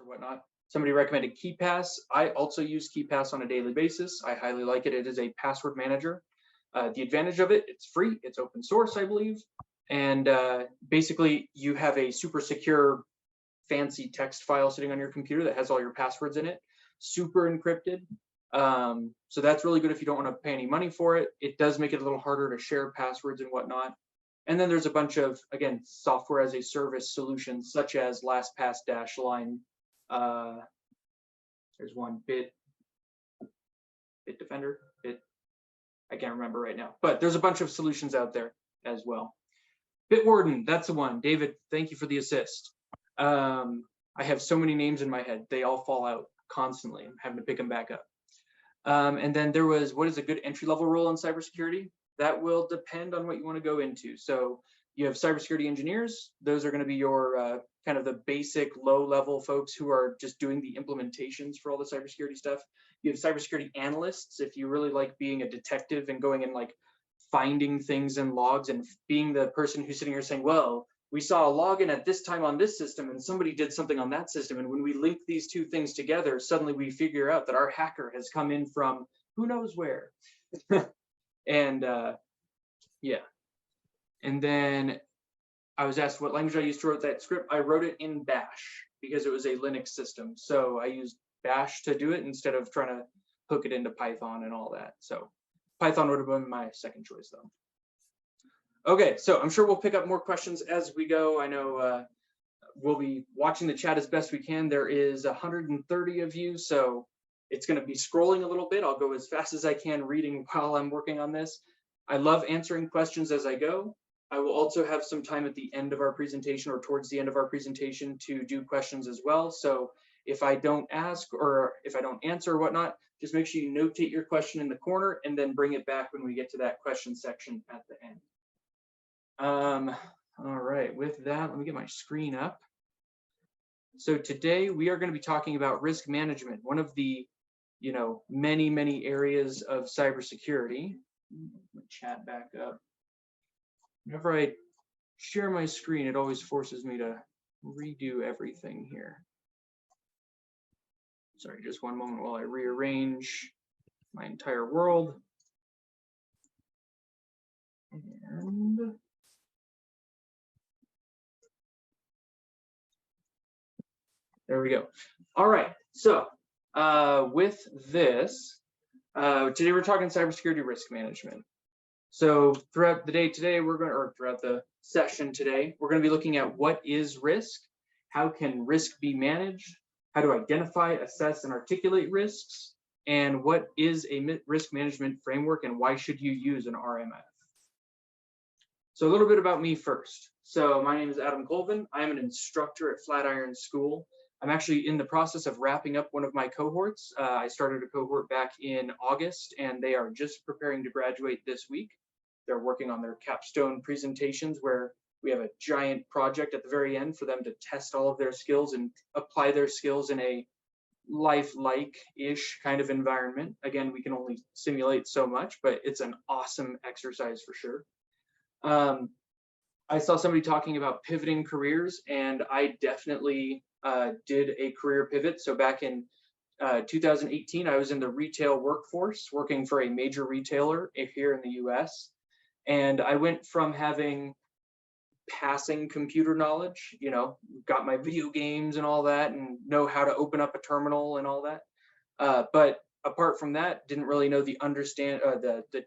or whatnot. Somebody recommended KeyPass. I also use KeyPass on a daily basis. I highly like it. It is a password manager. The advantage of it, it's free, it's open source, I believe. And basically you have a super secure, fancy text file sitting on your computer that has all your passwords in it, super encrypted. So that's really good if you don't want to pay any money for it. It does make it a little harder to share passwords and whatnot. And then there's a bunch of, again, software as a service solutions such as LastPass, Dashline. There's one, Bitdefender, I can't remember right now, but there's a bunch of solutions out there as well. Bitwarden, that's the one. David, thank you for the assist. I have so many names in my head. They all fall out constantly. I'm having to pick them back up. And then there was, what is a good entry-level role in cybersecurity? That will depend on what you want to go into. So you have cybersecurity engineers. Those are going to be your kind of the basic low-level folks who are just doing the implementations for all the cybersecurity stuff. You have cybersecurity analysts. If you really like being a detective and going and like finding things in logs and being the person who's sitting here saying, well, we saw a login at this time on this system and somebody did something on that system. And when we link these two things together, suddenly we figure out that our hacker has come in from who knows where. And yeah. And then I was asked what language I used to write that script. I wrote it in Bash because it was a Linux system. So I used Bash to do it instead of trying to hook it into Python and all that. So Python would have been my second choice though. Okay, so I'm sure we'll pick up more questions as we go. I know we'll be watching the chat as best we can. There is 130 of you, so it's going to be scrolling a little bit. I'll go as fast as I can reading while I'm working on this. I love answering questions as I go. I will also have some time at the end of our presentation or towards the end of our presentation to do questions as well. So if I don't ask or if I don't answer or whatnot, just make sure you notate your question in the corner and then bring it back when we get to that question section at the end. All right, with that, let me get my screen up. So today we are going to be talking about risk management, one of the, many areas of cybersecurity. Let me chat back up. Whenever I share my screen, it always forces me to redo everything here. Sorry, just one moment while I rearrange my entire world. And there we go. All right, so with this, today we're talking cybersecurity risk management. So throughout the day today, throughout the session today, we're going to be looking at what is risk, how can risk be managed, how to identify, assess, and articulate risks, and what is a risk management framework and why should you use an RMF. So a little bit about me first. So my name is Adam Colvin. I am an instructor at Flatiron School. I'm actually in the process of wrapping up one of my cohorts. I started a cohort back in August, and they are just preparing to graduate this week. They're working on their capstone presentations where we have a giant project at the very end for them to test all of their skills and apply their skills in a lifelike-ish kind of environment. Again, we can only simulate so much, but it's an awesome exercise for sure. I saw somebody talking about pivoting careers, and I definitely did a career pivot. So back in 2018, I was in the retail workforce working for a major retailer here in the US. And I went from having passing computer knowledge, got my video games and all that and know how to open up a terminal and all that. But apart from that, didn't really know the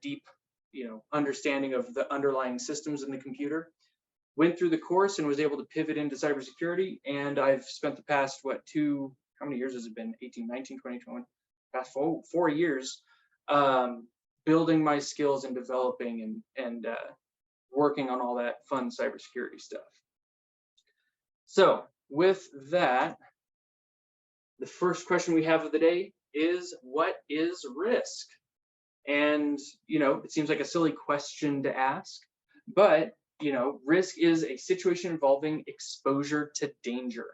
deep, understanding of the underlying systems in the computer. Went through the course and was able to pivot into cybersecurity. And I've spent the past, how many years has it been? 18, 19, 20, 21, past 4 years, building my skills and developing and working on all that fun cybersecurity stuff. So with that, the first question we have of the day is, what is risk? And, it seems like a silly question to ask, but, risk is a situation involving exposure to danger.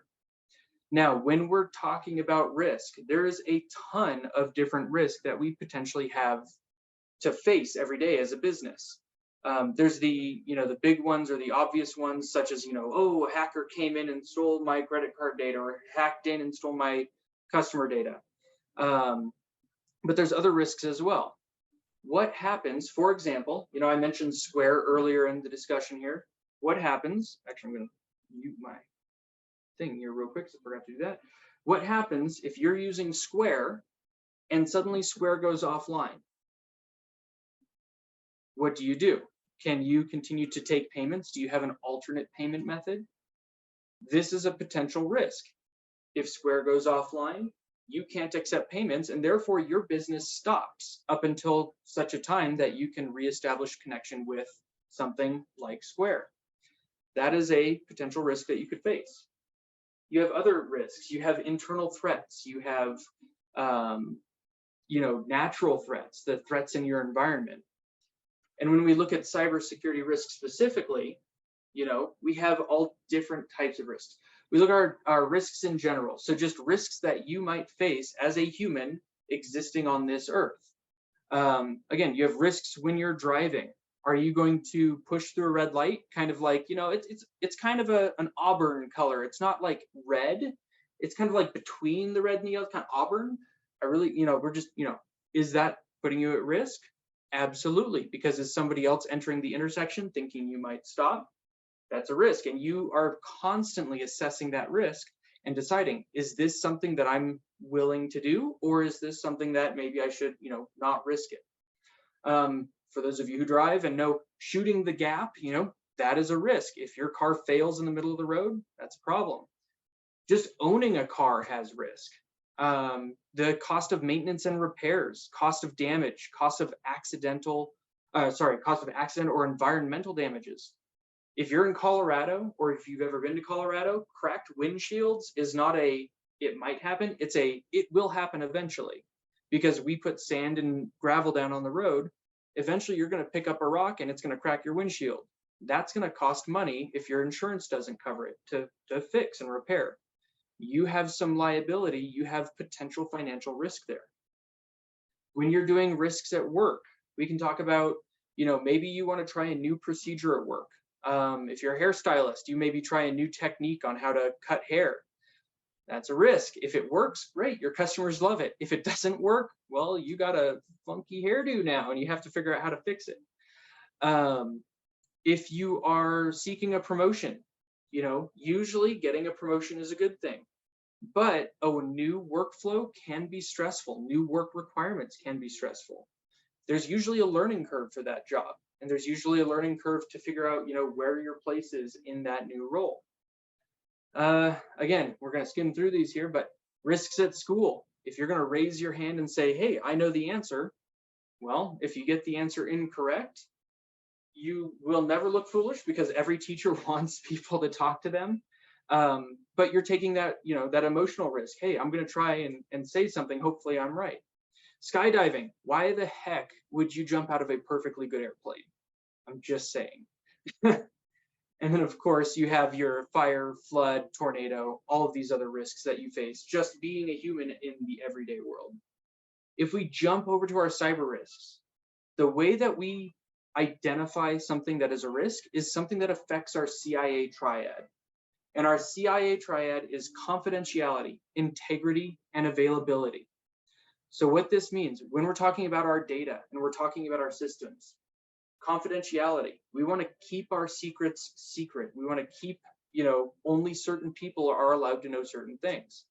Now, when we're talking about risk, there is a ton of different risks that we potentially have to face every day as a business. There's the, the big ones or the obvious ones, such as, oh, a hacker came in and stole my credit card data, or hacked in and stole my customer data. But there's other risks as well. What happens, for example, I mentioned Square earlier in the discussion here. What happens, actually, I'm going to mute my thing here real quick, so I forgot to do that. What happens if you're using Square and suddenly Square goes offline? What do? Can you continue to take payments? Do you have an alternate payment method? This is a potential risk. If Square goes offline, you can't accept payments, and therefore your business stops up until such a time that you can reestablish connection with something like Square. That is a potential risk that you could face. You have other risks. You have internal threats. You have, natural threats, the threats in your environment. And when we look at cybersecurity risks specifically, we have all different types of risks. We look at our risks in general. So just risks that you might face as a human existing on this earth. Again, you have risks when you're driving. Are you going to push through a red light? Kind of like, it's kind of an auburn color. It's not like red. It's kind of like between the red and the yellow, kind of auburn. We're just, is that putting you at risk? Absolutely, because is somebody else entering the intersection thinking you might stop? That's a risk, and you are constantly assessing that risk and deciding, is this something that I'm willing to do, or is this something that maybe I should, not risk it? For those of you who drive and know, shooting the gap, that is a risk. If your car fails in the middle of the road, that's a problem. Just owning a car has risk. The cost of maintenance and repairs, cost of damage, cost of accident or environmental damages. If you're in Colorado, or if you've ever been to Colorado, cracked windshields is not it might happen, it will happen eventually. Because we put sand and gravel down on the road, eventually you're going to pick up a rock and it's going to crack your windshield. That's going to cost money if your insurance doesn't cover it to fix and repair. You have some liability, you have potential financial risk there. When you're doing risks at work, we can talk about, maybe you want to try a new procedure at work. If you're a hairstylist, you maybe try a new technique on how to cut hair. That's a risk. If it works, great, your customers love it. If it doesn't work, well, you got a funky hairdo now and you have to figure out how to fix it. If you are seeking a promotion, usually getting a promotion is a good thing. But a new workflow can be stressful. New work requirements can be stressful. There's usually a learning curve for that job. And there's usually a learning curve to figure out, where your place is in that new role. Again, we're going to skim through these here, but risks at school. If you're going to raise your hand and say, hey, I know the answer. Well, if you get the answer incorrect, you will never look foolish because every teacher wants people to talk to them. But you're taking that, that emotional risk. Hey, I'm going to try and say something. Hopefully I'm right. Skydiving. Why the heck would you jump out of a perfectly good airplane? I'm just saying. And then, of course, you have your fire, flood, tornado, all of these other risks that you face just being a human in the everyday world. If we jump over to our cyber risks, the way that we identify something that is a risk is something that affects our CIA triad. And our CIA triad is confidentiality, integrity, and availability. So what this means, when we're talking about our data and we're talking about our systems, confidentiality, we want to keep our secrets secret. We want to keep, only certain people are allowed to know certain things.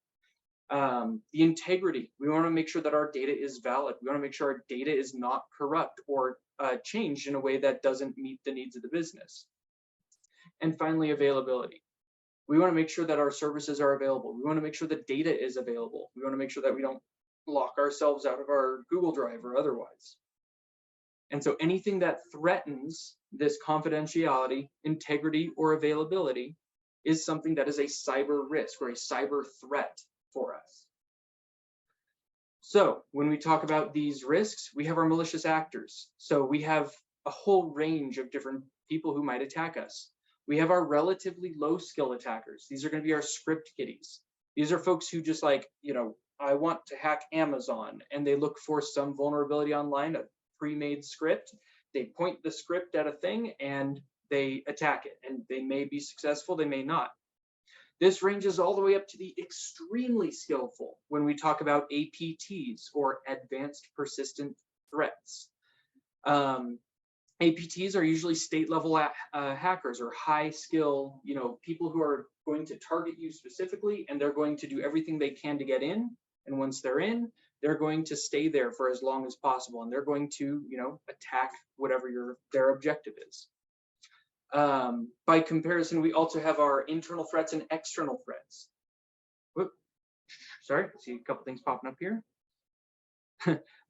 The integrity, we want to make sure that our data is valid. We want to make sure our data is not corrupt or changed in a way that doesn't meet the needs of the business. And finally, availability. We want to make sure that our services are available. We want to make sure that data is available. We want to make sure that we don't lock ourselves out of our Google Drive or otherwise. And so anything that threatens this confidentiality, integrity, or availability is something that is a cyber risk or a cyber threat for us. So when we talk about these risks, we have our malicious actors. So we have a whole range of different people who might attack us. We have our relatively low skill attackers. These are going to be our script kiddies. These are folks who just like, I want to hack Amazon, and they look for some vulnerability online, a pre-made script. they point the script at a thing and they attack it, and they may be successful, they may not. This ranges all the way up to the extremely skillful when we talk about APTs, or advanced persistent threats. APTs are usually state level hackers, or high skill, people who are going to target you specifically, and they're going to do everything they can to get in. And once they're in, they're going to stay there for as long as possible, and they're going to, attack whatever their objective is. By comparison, we also have our internal threats and external threats. Whoop. Sorry, I see a couple things popping up here.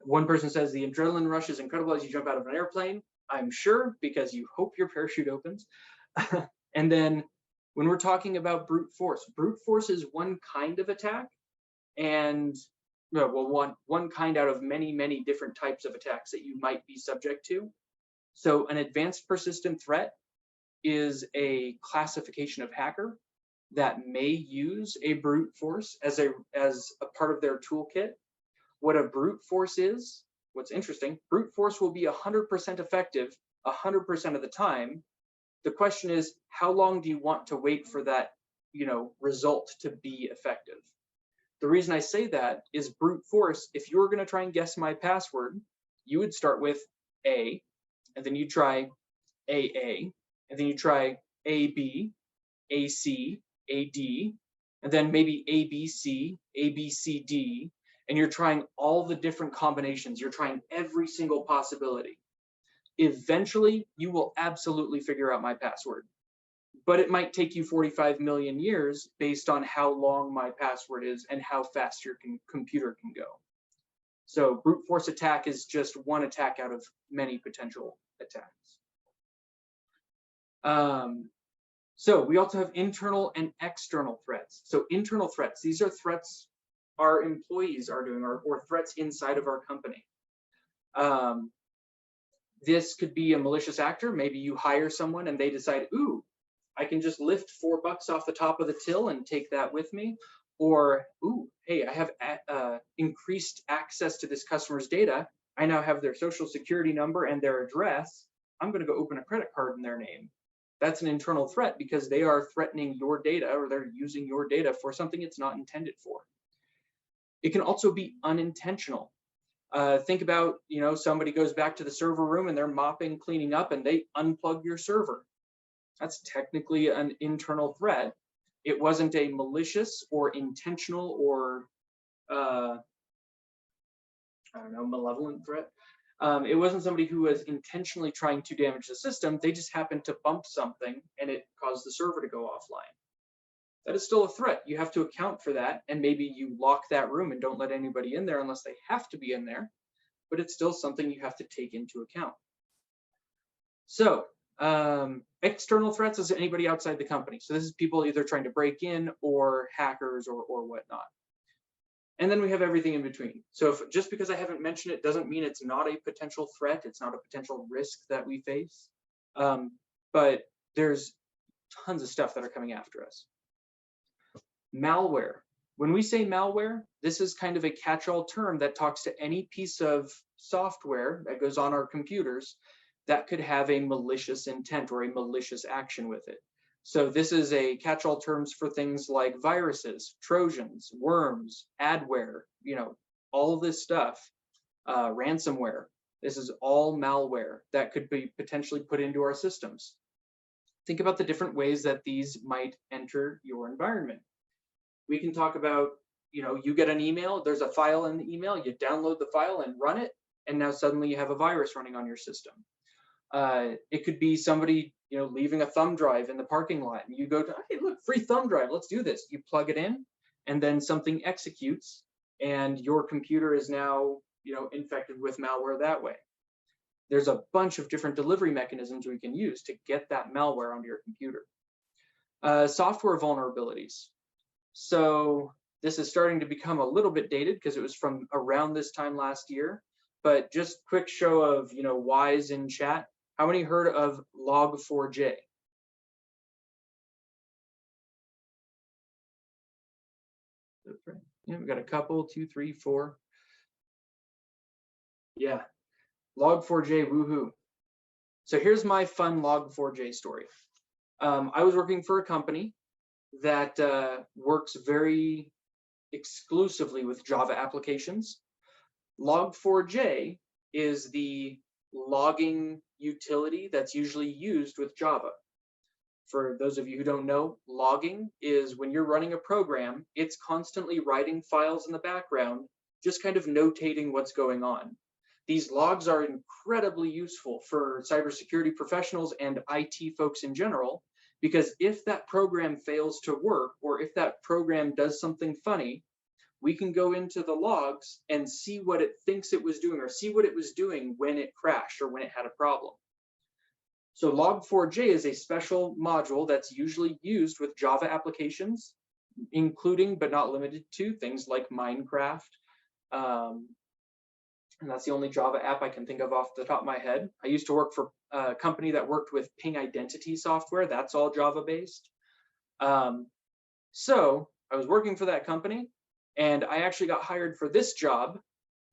One person says the adrenaline rush is incredible as you jump out of an airplane. I'm sure, because you hope your parachute opens. And then when we're talking about brute force is one kind of attack, and one kind out of many, many different types of attacks that you might be subject to. So an advanced persistent threat is a classification of hacker that may use a brute force as a part of their toolkit. What a brute force is, what's interesting, brute force will be 100% effective 100% of the time. The question is, how long do you want to wait for that, result to be effective? The reason I say that is brute force, if you were going to try and guess my password, you would start with A, and then you try AA, and then you try AB, AC, AD, and then maybe ABC, ABCD, and you're trying all the different combinations. You're trying every single possibility. Eventually, you will absolutely figure out my password, but it might take you 45 million years based on how long my password is and how fast your computer can go. So brute force attack is just one attack out of many potential attacks. So we also have internal and external threats. So internal threats, these are threats our employees are doing, or threats inside of our company. This could be a malicious actor. Maybe you hire someone and they decide, ooh, I can just lift $4 off the top of the till and take that with me. Or, ooh, hey, I have increased access to this customer's data. I now have their social security number and their address. I'm going to go open a credit card in their name. That's an internal threat because they are threatening your data, or they're using your data for something it's not intended for. It can also be unintentional. Think about, somebody goes back to the server room and they're mopping, cleaning up, and they unplug your server. That's technically an internal threat. It wasn't a malicious or intentional or, malevolent threat. It wasn't somebody who was intentionally trying to damage the system. They just happened to bump something and it caused the server to go offline. That is still a threat. You have to account for that, and maybe you lock that room and don't let anybody in there unless they have to be in there, but it's still something you have to take into account. So external threats is anybody outside the company. So this is people either trying to break in or hackers or whatnot. And then we have everything in between. So just because I haven't mentioned it doesn't mean it's not a potential threat. It's not a potential risk that we face. But there's tons of stuff that are coming after us. Malware. When we say malware, this is kind of a catch-all term that talks to any piece of software that goes on our computers that could have a malicious intent or a malicious action with it. So this is a catch-all terms for things like viruses, Trojans, worms, adware, all of this stuff, ransomware. This is all malware that could be potentially put into our systems. Think about the different ways that these might enter your environment. We can talk about, you get an email, there's a file in the email, you download the file and run it, and now suddenly you have a virus running on your system. It could be somebody, leaving a thumb drive in the parking lot, and you go to, hey, look, free thumb drive, let's do this. You plug it in, and then something executes, and your computer is now, infected with malware that way. There's a bunch of different delivery mechanisms we can use to get that malware onto your computer. Software vulnerabilities. So this is starting to become a little bit dated because it was from around this time last year, but just quick show of, whys in chat. How many heard of Log4j? Yeah, we got a couple, 2, 3, 4. Yeah, Log4j, woohoo. So here's my fun Log4j story. I was working for a company that works very exclusively with Java applications. Log4j is the logging utility that's usually used with Java. For those of you who don't know, logging is when you're running a program, it's constantly writing files in the background, just kind of notating what's going on. These logs are incredibly useful for cybersecurity professionals and IT folks in general, because if that program fails to work, or if that program does something funny, we can go into the logs and see what it thinks it was doing, or see what it was doing when it crashed or when it had a problem. So Log4j is a special module that's usually used with Java applications, including but not limited to things like Minecraft. And that's the only Java app I can think of off the top of my head. I used to work for a company that worked with ping identity software. That's all Java based. So I was working for that company, and I actually got hired for this job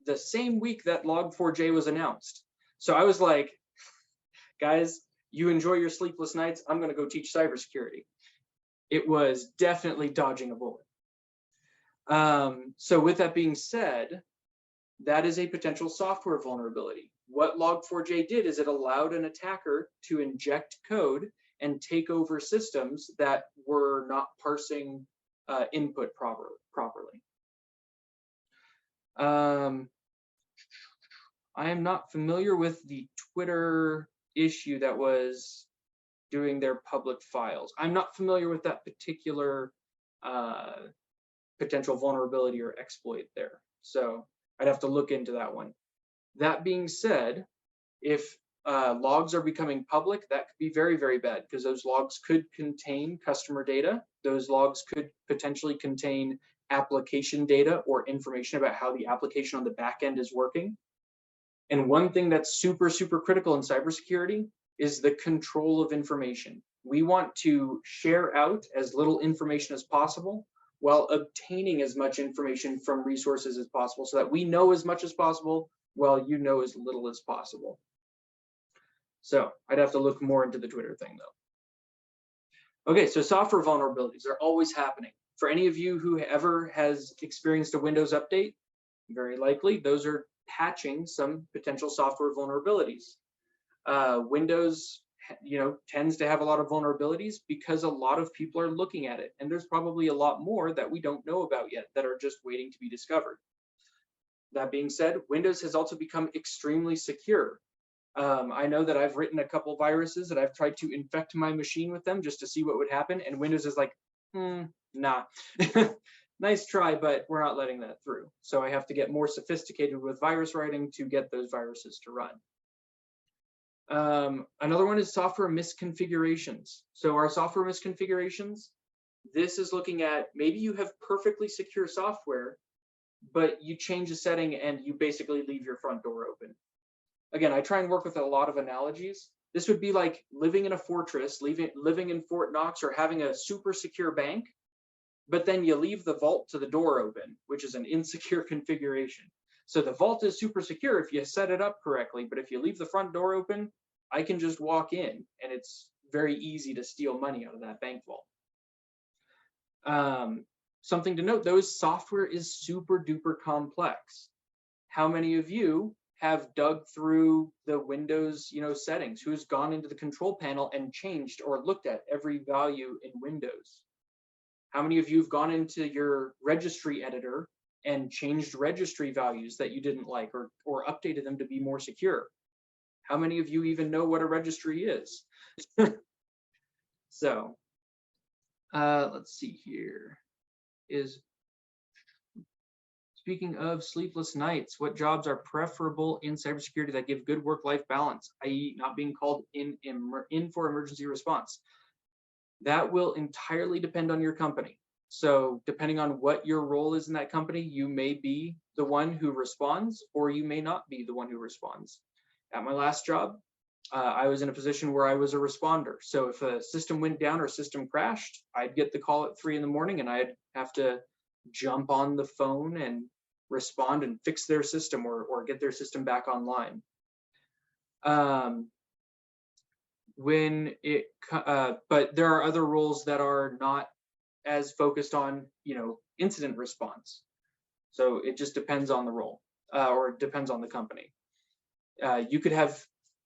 the same week that Log4j was announced. So I was like, guys, you enjoy your sleepless nights. I'm going to go teach cybersecurity. It was definitely dodging a bullet. So with that being said, that is a potential software vulnerability. What Log4j did is it allowed an attacker to inject code and take over systems that were not parsing input properly. I am not familiar with the Twitter issue that was doing their public files. I'm not familiar with that particular potential vulnerability or exploit there. So I'd have to look into that one. That being said, if logs are becoming public, that could be very, very bad, because those logs could contain customer data. Those logs could potentially contain application data or information about how the application on the back end is working. And one thing that's super, super critical in cybersecurity is the control of information. We want to share out as little information as possible while obtaining as much information from resources as possible, so that we know as much as possible while you know as little as possible. So I'd have to look more into the Twitter thing though. Okay, so software vulnerabilities are always happening. For any of you who ever has experienced a Windows update, very likely those are patching some potential software vulnerabilities. Windows, tends to have a lot of vulnerabilities because a lot of people are looking at it, and there's probably a lot more that we don't know about yet that are just waiting to be discovered. That being said, Windows has also become extremely secure. I know that I've written a couple viruses that I've tried to infect my machine with them just to see what would happen, and Windows is like, nah. Nice try, but we're not letting that through. So I have to get more sophisticated with virus writing to get those viruses to run. Another one is software misconfigurations. So our software misconfigurations, this is looking at maybe you have perfectly secure software, but you change a setting and you basically leave your front door open. Again, I try and work with a lot of analogies. This would be like living in a fortress, living in Fort Knox, or having a super secure bank, but then you leave the vault to the door open, which is an insecure configuration. So the vault is super secure if you set it up correctly, but if you leave the front door open, I can just walk in, and it's very easy to steal money out of that bank vault. Something to note, though, is software is super duper complex. How many of you have dug through the Windows, settings? Who's gone into the control panel and changed or looked at every value in Windows? How many of you have gone into your registry editor and changed registry values that you didn't like, or updated them to be more secure? How many of you even know what a registry is? So let's see here. Speaking of sleepless nights, what jobs are preferable in cybersecurity that give good work-life balance, i.e. not being called in for emergency response? That will entirely depend on your company. So depending on what your role is in that company, you may be the one who responds, or you may not be the one who responds. At my last job, I was in a position where I was a responder. So if a system went down or system crashed, I'd get the call at 3 in the morning, and I'd have to jump on the phone and respond and fix their system, or get their system back online. when it, but there are other roles that are not as focused on, incident response. So it just depends on the role, or it depends on the company. You could have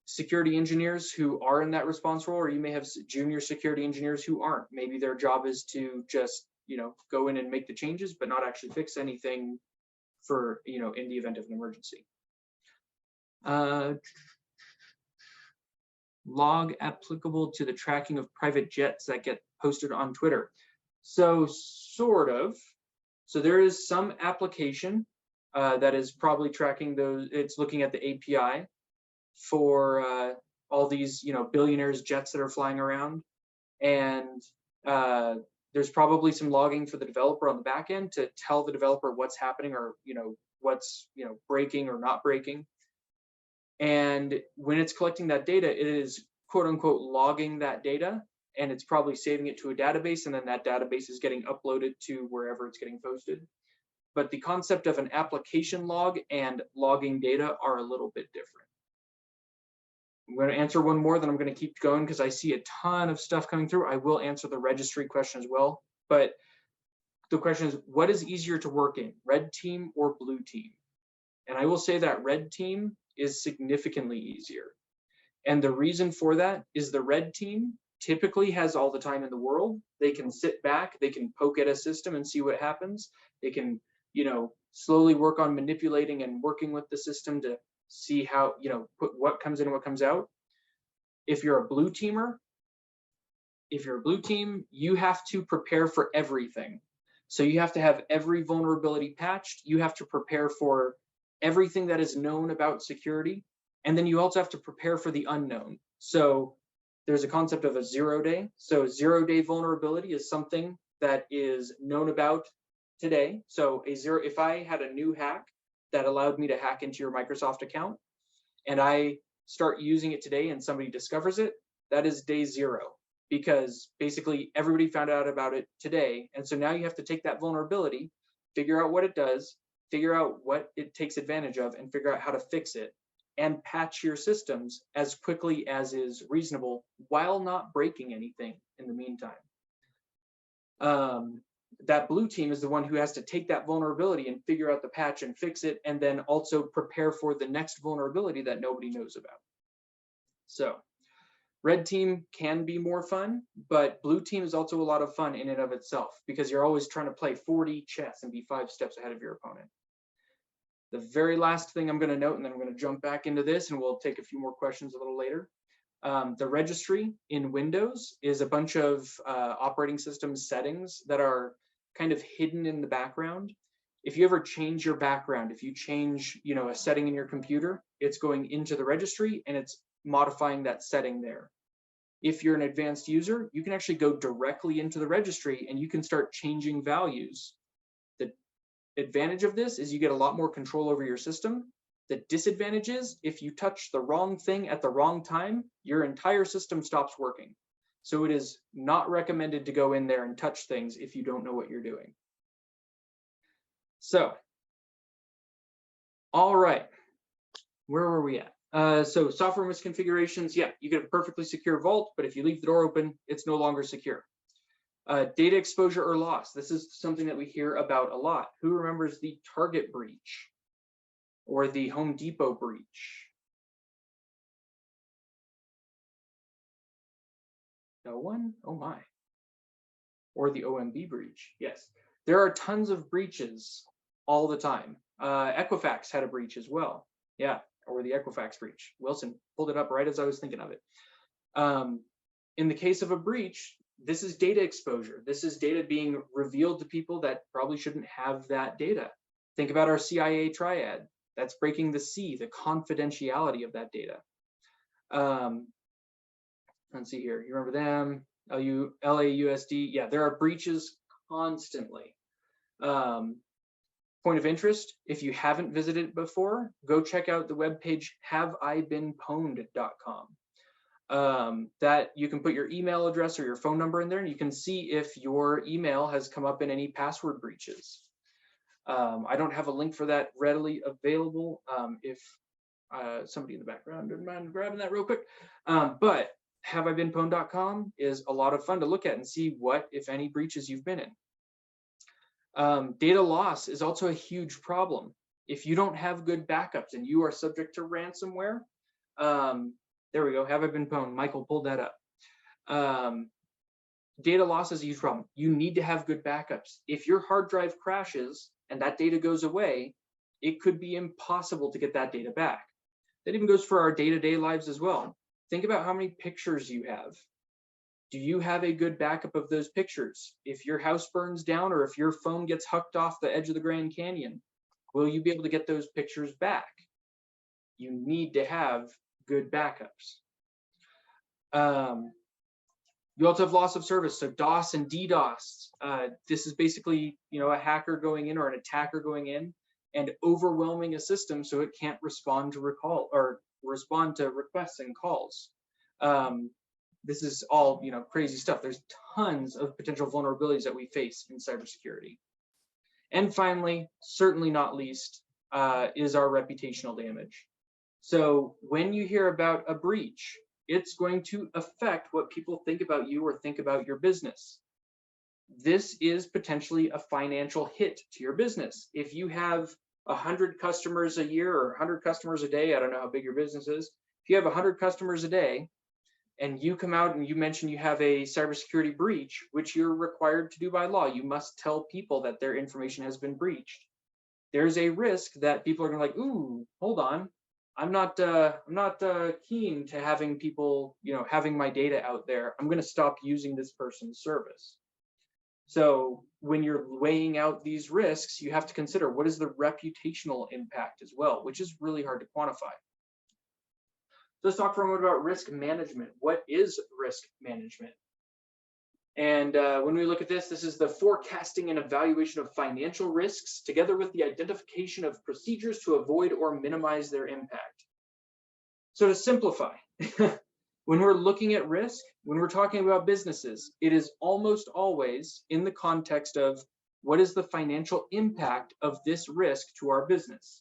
security engineers who are in that response role, or you may have junior security engineers who aren't. Maybe their job is to just, go in and make the changes, but not actually fix anything for, in the event of an emergency. Log applicable to the tracking of private jets that get posted on Twitter. So sort of. So there is some application that is probably tracking those. It's looking at the API for all these, billionaires' jets that are flying around, and there's probably some logging for the developer on the back end to tell the developer what's happening, or what's breaking or not breaking. And when it's collecting that data, it is quote unquote logging that data, and it's probably saving it to a database, and then that database is getting uploaded to wherever it's getting posted. But the concept of an application log and logging data are a little bit different. I'm going to answer one more, then I'm going to keep going because I see a ton of stuff coming through. I will answer the registry question as well. But the question is, what is easier to work in, red team or blue team? And I will say that red team is significantly easier. And the reason for that is the red team typically has all the time in the world. They can sit back, they can poke at a system and see what happens. They can, slowly work on manipulating and working with the system to see how, put what comes in and what comes out. If you're a blue teamer, you have to prepare for everything. So you have to have every vulnerability patched. You have to prepare for everything that is known about security. And then you also have to prepare for the unknown. So there's a concept of a 0-day. So 0-day vulnerability is something that is known about today. So if I had a new hack that allowed me to hack into your Microsoft account, and I start using it today and somebody discovers it, that is day 0, because basically everybody found out about it today. And so now you have to take that vulnerability, figure out what it does, figure out what it takes advantage of, and figure out how to fix it, and patch your systems as quickly as is reasonable while not breaking anything in the meantime. That blue team is the one who has to take that vulnerability and figure out the patch and fix it, and then also prepare for the next vulnerability that nobody knows about. So red team can be more fun, but blue team is also a lot of fun in and of itself, because you're always trying to play 4D chess and be 5 steps ahead of your opponent. The very last thing I'm going to note, and then I'm going to jump back into this, and we'll take a few more questions a little later. The registry in Windows is a bunch of operating system settings that are kind of hidden in the background. If you ever change your background, if you change, a setting in your computer, it's going into the registry and it's modifying that setting there. If you're an advanced user, you can actually go directly into the registry and you can start changing values. The advantage of this is you get a lot more control over your system. The disadvantage is if you touch the wrong thing at the wrong time, your entire system stops working. So it is not recommended to go in there and touch things if you don't know what you're doing. So, all right, where were we at? So software misconfigurations, yeah, you get a perfectly secure vault, but if you leave the door open, it's no longer secure. Data exposure or loss. This is something that we hear about a lot. Who remembers the Target breach or the Home Depot breach? No one? Oh my. Or the OMB breach. Yes. There are tons of breaches all the time. Equifax had a breach as well. Yeah, or the Equifax breach. Wilson pulled it up right as I was thinking of it. In the case of a breach, this is data exposure. This is data being revealed to people that probably shouldn't have that data. Think about our CIA triad. That's breaking the C, the confidentiality of that data. Let's see here. You remember them? LAUSD. Yeah, there are breaches constantly. Point of interest, if you haven't visited it before, go check out the webpage haveibeenpwned.com. That you can put your email address or your phone number in there, and you can see if your email has come up in any password breaches. I don't have a link for that readily available. If somebody in the background didn't mind grabbing that real quick. But haveibeenpwned.com is a lot of fun to look at and see what, if any, breaches you've been in. Data loss is also a huge problem. If you don't have good backups and you are subject to ransomware, there we go, have I been pwned? Michael pulled that up. Data loss is a huge problem. You need to have good backups. If your hard drive crashes and that data goes away, it could be impossible to get that data back. That even goes for our day-to-day lives as well. Think about how many pictures you have. Do you have a good backup of those pictures? If your house burns down or if your phone gets hucked off the edge of the Grand Canyon, will you be able to get those pictures back? You need to have good backups. You also have loss of service, so DOS and DDoS. This is basically, a hacker going in or an attacker going in and overwhelming a system so it can't respond to respond to requests and calls. This is all, crazy stuff. There's tons of potential vulnerabilities that we face in cybersecurity. And finally, certainly not least, is our reputational damage. So when you hear about a breach, it's going to affect what people think about you or think about your business. This is potentially a financial hit to your business. If you have 100 customers a year or 100 customers a day, I don't know how big your business is. If you have 100 customers a day and you come out and you mention you have a cybersecurity breach, which you're required to do by law, you must tell people that their information has been breached. There's a risk that people are going to like, ooh, hold on. I'm not keen to having people, having my data out there. I'm going to stop using this person's service. So when you're weighing out these risks, you have to consider what is the reputational impact as well, which is really hard to quantify. Let's talk for a moment about risk management. What is risk management? And when we look at this, this is the forecasting and evaluation of financial risks together with the identification of procedures to avoid or minimize their impact. So to simplify, when we're looking at risk, when we're talking about businesses, it is almost always in the context of what is the financial impact of this risk to our business.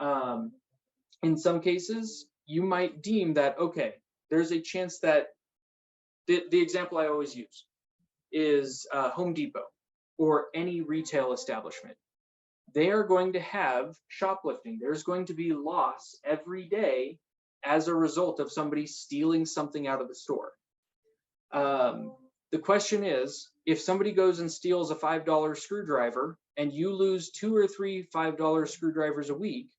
In some cases, you might deem that, okay, there's a chance that the example I always use is Home Depot or any retail establishment. They are going to have shoplifting. There's going to be loss every day as a result of somebody stealing something out of the store. The question is, if somebody goes and steals a $5 screwdriver and you lose 2 or 3 $5 screwdrivers a week,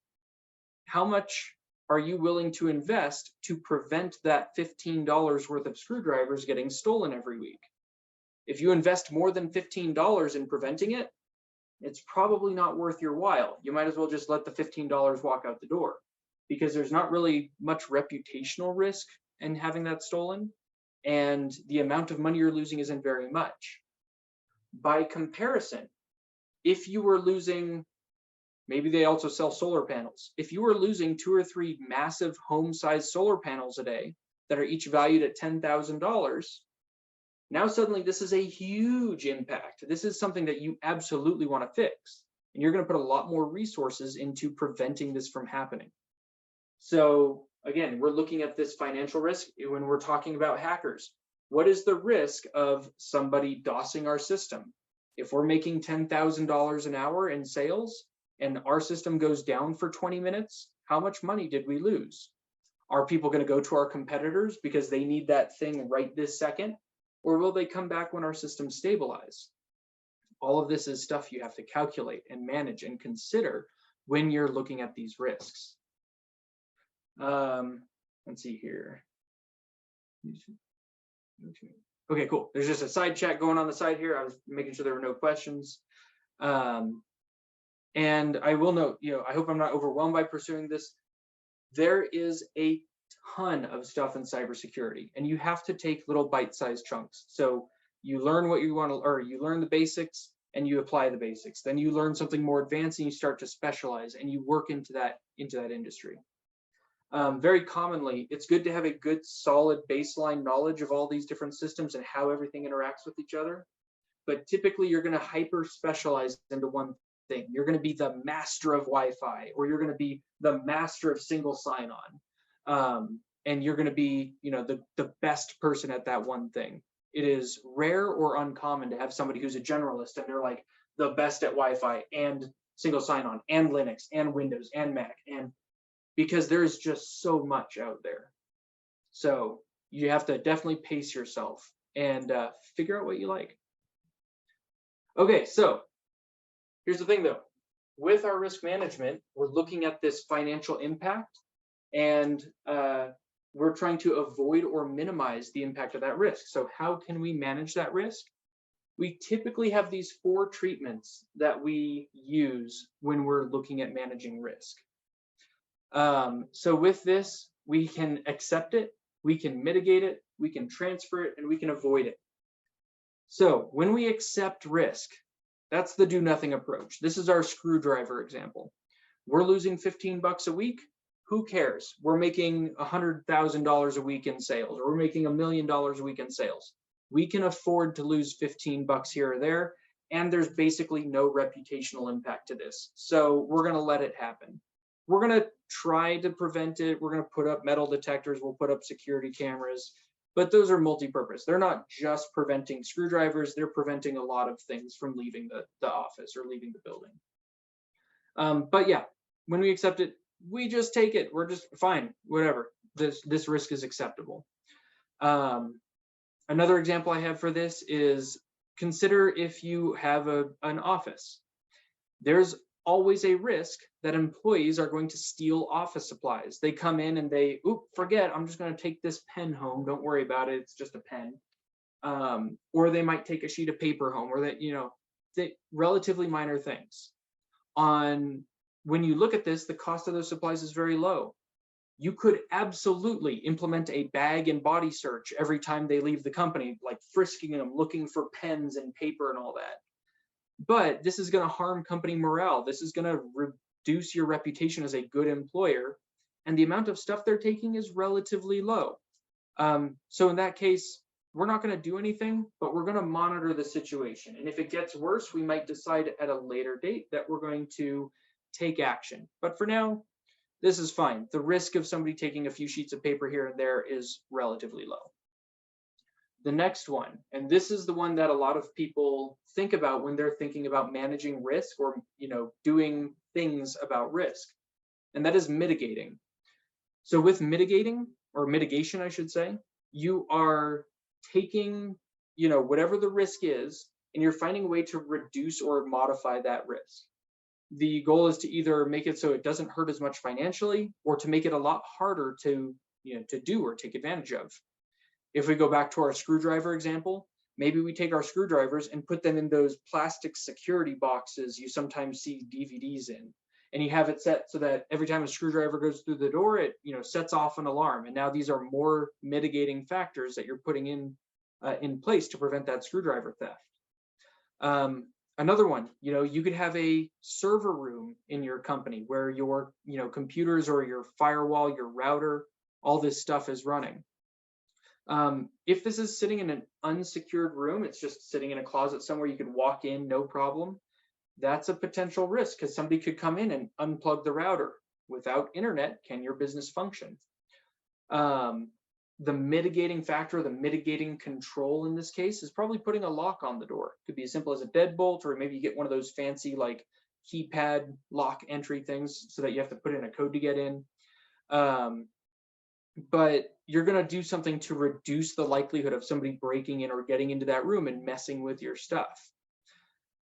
how much are you willing to invest to prevent that $15 worth of screwdrivers getting stolen every week? If you invest more than $15 in preventing it, it's probably not worth your while. You might as well just let the $15 walk out the door because there's not really much reputational risk in having that stolen, and the amount of money you're losing isn't very much. By comparison, if you were losing, maybe they also sell solar panels. If you were losing 2 or 3 massive home-sized solar panels a day that are each valued at $10,000, now suddenly this is a huge impact. This is something that you absolutely want to fix. And you're going to put a lot more resources into preventing this from happening. So again, we're looking at this financial risk when we're talking about hackers. What is the risk of somebody DOSing our system? If we're making $10,000 an hour in sales, and our system goes down for 20 minutes, how much money did we lose? Are people going to go to our competitors because they need that thing right this second? Or will they come back when our systems stabilize? All of this is stuff you have to calculate and manage and consider when you're looking at these risks. Let's see here. Okay, cool. There's just a side chat going on the side here. I was making sure there were no questions. And I will note, I hope I'm not overwhelmed by pursuing this. There is a ton of stuff in cybersecurity, and you have to take little bite-sized chunks. So you learn what you want to, or you learn the basics and you apply the basics. Then you learn something more advanced and you start to specialize and you work into that industry. Very commonly, it's good to have a good solid baseline knowledge of all these different systems and how everything interacts with each other. But typically you're going to hyper specialize into one thing. You're going to be the master of Wi-Fi, or you're going to be the master of single sign-on. and you're going to be, the best person at that one thing. It is rare or uncommon to have somebody who's a generalist and they're like the best at Wi-Fi and single sign-on and Linux and Windows and Mac, and because there's just so much out there. So you have to definitely pace yourself and figure out what you like. Okay, so here's the thing though. With our risk management, we're looking at this financial impact, and we're trying to avoid or minimize the impact of that risk. So how can we manage that risk? We typically have these 4 treatments that we use when we're looking at managing risk. So with this, we can accept it, we can mitigate it, we can transfer it, and we can avoid it. So when we accept risk, that's the do nothing approach. This is our screwdriver example. We're losing $15 a week. Who cares? We're making $100,000 a week in sales, or we're making $1 million a week in sales. We can afford to lose $15 here or there, and there's basically no reputational impact to this. So we're going to let it happen. We're going to try to prevent it. We're going to put up metal detectors. We'll put up security cameras, but those are multi-purpose. They're not just preventing screwdrivers. They're preventing a lot of things from leaving the office or leaving the building. But yeah, when we accept it, we just take it. We're just fine, whatever. This risk is acceptable. Another example I have for this is, consider if you have an office. There's always a risk that employees are going to steal office supplies. They come in and they, forget, I'm just going to take this pen home. Don't worry about it. It's just a pen. Or they might take a sheet of paper home, or that, relatively minor things. When you look at this, the cost of those supplies is very low. You could absolutely implement a bag and body search every time they leave the company, like frisking them, looking for pens and paper and all that. But this is going to harm company morale. This is going to reduce your reputation as a good employer. And the amount of stuff they're taking is relatively low. So in that case, we're not going to do anything, but we're going to monitor the situation. And if it gets worse, we might decide at a later date that we're going to take action. But for now, this is fine. The risk of somebody taking a few sheets of paper here and there is relatively low. The next one, and this is the one that a lot of people think about when they're thinking about managing risk or doing things about risk, and that is mitigating. So with mitigating, or mitigation, I should say, you are taking whatever the risk is, and you're finding a way to reduce or modify that risk. The goal is to either make it so it doesn't hurt as much financially, or to make it a lot harder to do or take advantage of. If we go back to our screwdriver example, maybe we take our screwdrivers and put them in those plastic security boxes you sometimes see DVDs in, and you have it set so that every time a screwdriver goes through the door, it sets off an alarm. And now these are more mitigating factors that you're putting in place to prevent that screwdriver theft. Another one, you could have a server room in your company where your computers or your firewall, your router, all this stuff is running. If this is sitting in an unsecured room, it's just sitting in a closet somewhere you can walk in, no problem. That's a potential risk, because somebody could come in and unplug the router. Without internet, can your business function? The mitigating factor, the mitigating control in this case, is probably putting a lock on the door. It could be as simple as a deadbolt, or maybe you get one of those fancy like keypad lock entry things so that you have to put in a code to get in. But you're going to do something to reduce the likelihood of somebody breaking in or getting into that room and messing with your stuff.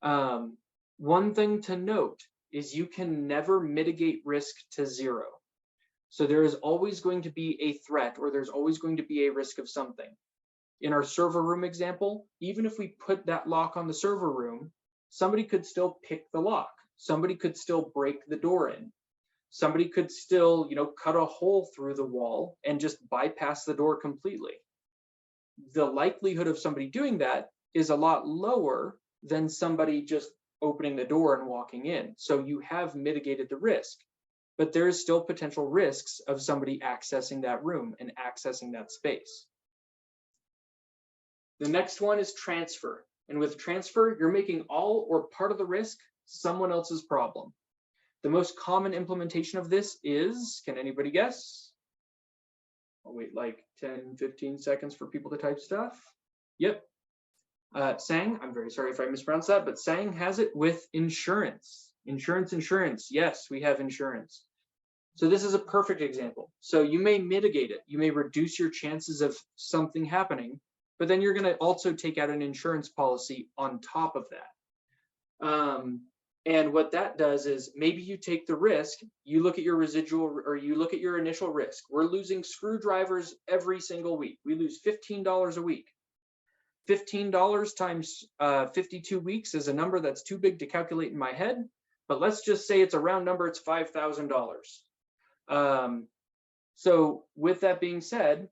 One thing to note is you can never mitigate risk to zero. So there is always going to be a threat, or there's always going to be a risk of something. In our server room example, even if we put that lock on the server room, somebody could still pick the lock. Somebody could still break the door in. Somebody could still, cut a hole through the wall and just bypass the door completely. The likelihood of somebody doing that is a lot lower than somebody just opening the door and walking in. So you have mitigated the risk, but there is still potential risks of somebody accessing that room and accessing that space. The next one is transfer. And with transfer, you're making all or part of the risk someone else's problem. The most common implementation of this is, can anybody guess? I'll wait like 10, 15 seconds for people to type stuff. Yep. Sang, I'm very sorry if I mispronounced that, but Sang has it with insurance. Insurance. Yes, we have insurance. So this is a perfect example. So you may mitigate it. You may reduce your chances of something happening, but then you're going to also take out an insurance policy on top of that. And what that does is maybe you take the risk, you look at your residual, or you look at your initial risk. We're losing screwdrivers every single week. We lose $15 a week. $15 times 52 weeks is a number that's too big to calculate in my head, but let's just say it's a round number, it's $5,000. So with that being said,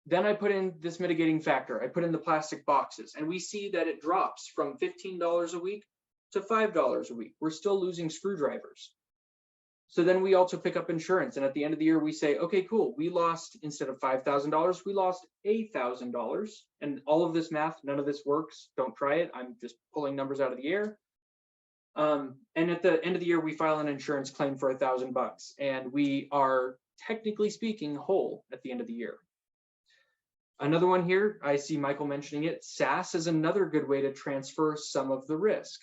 then I put in this mitigating factor. I put in the plastic boxes, and we see that it drops from $15 a week to $5 a week. We're still losing screwdrivers. So then we also pick up insurance, and at the end of the year, we say, okay, cool. We lost, instead of $5,000, we lost $8,000. And all of this math, none of this works. Don't try it. I'm just pulling numbers out of the air. And at the end of the year, we file an insurance claim for $1,000, and we are technically speaking whole at the end of the year. Another one here, I see Michael mentioning it. SaaS is another good way to transfer some of the risk.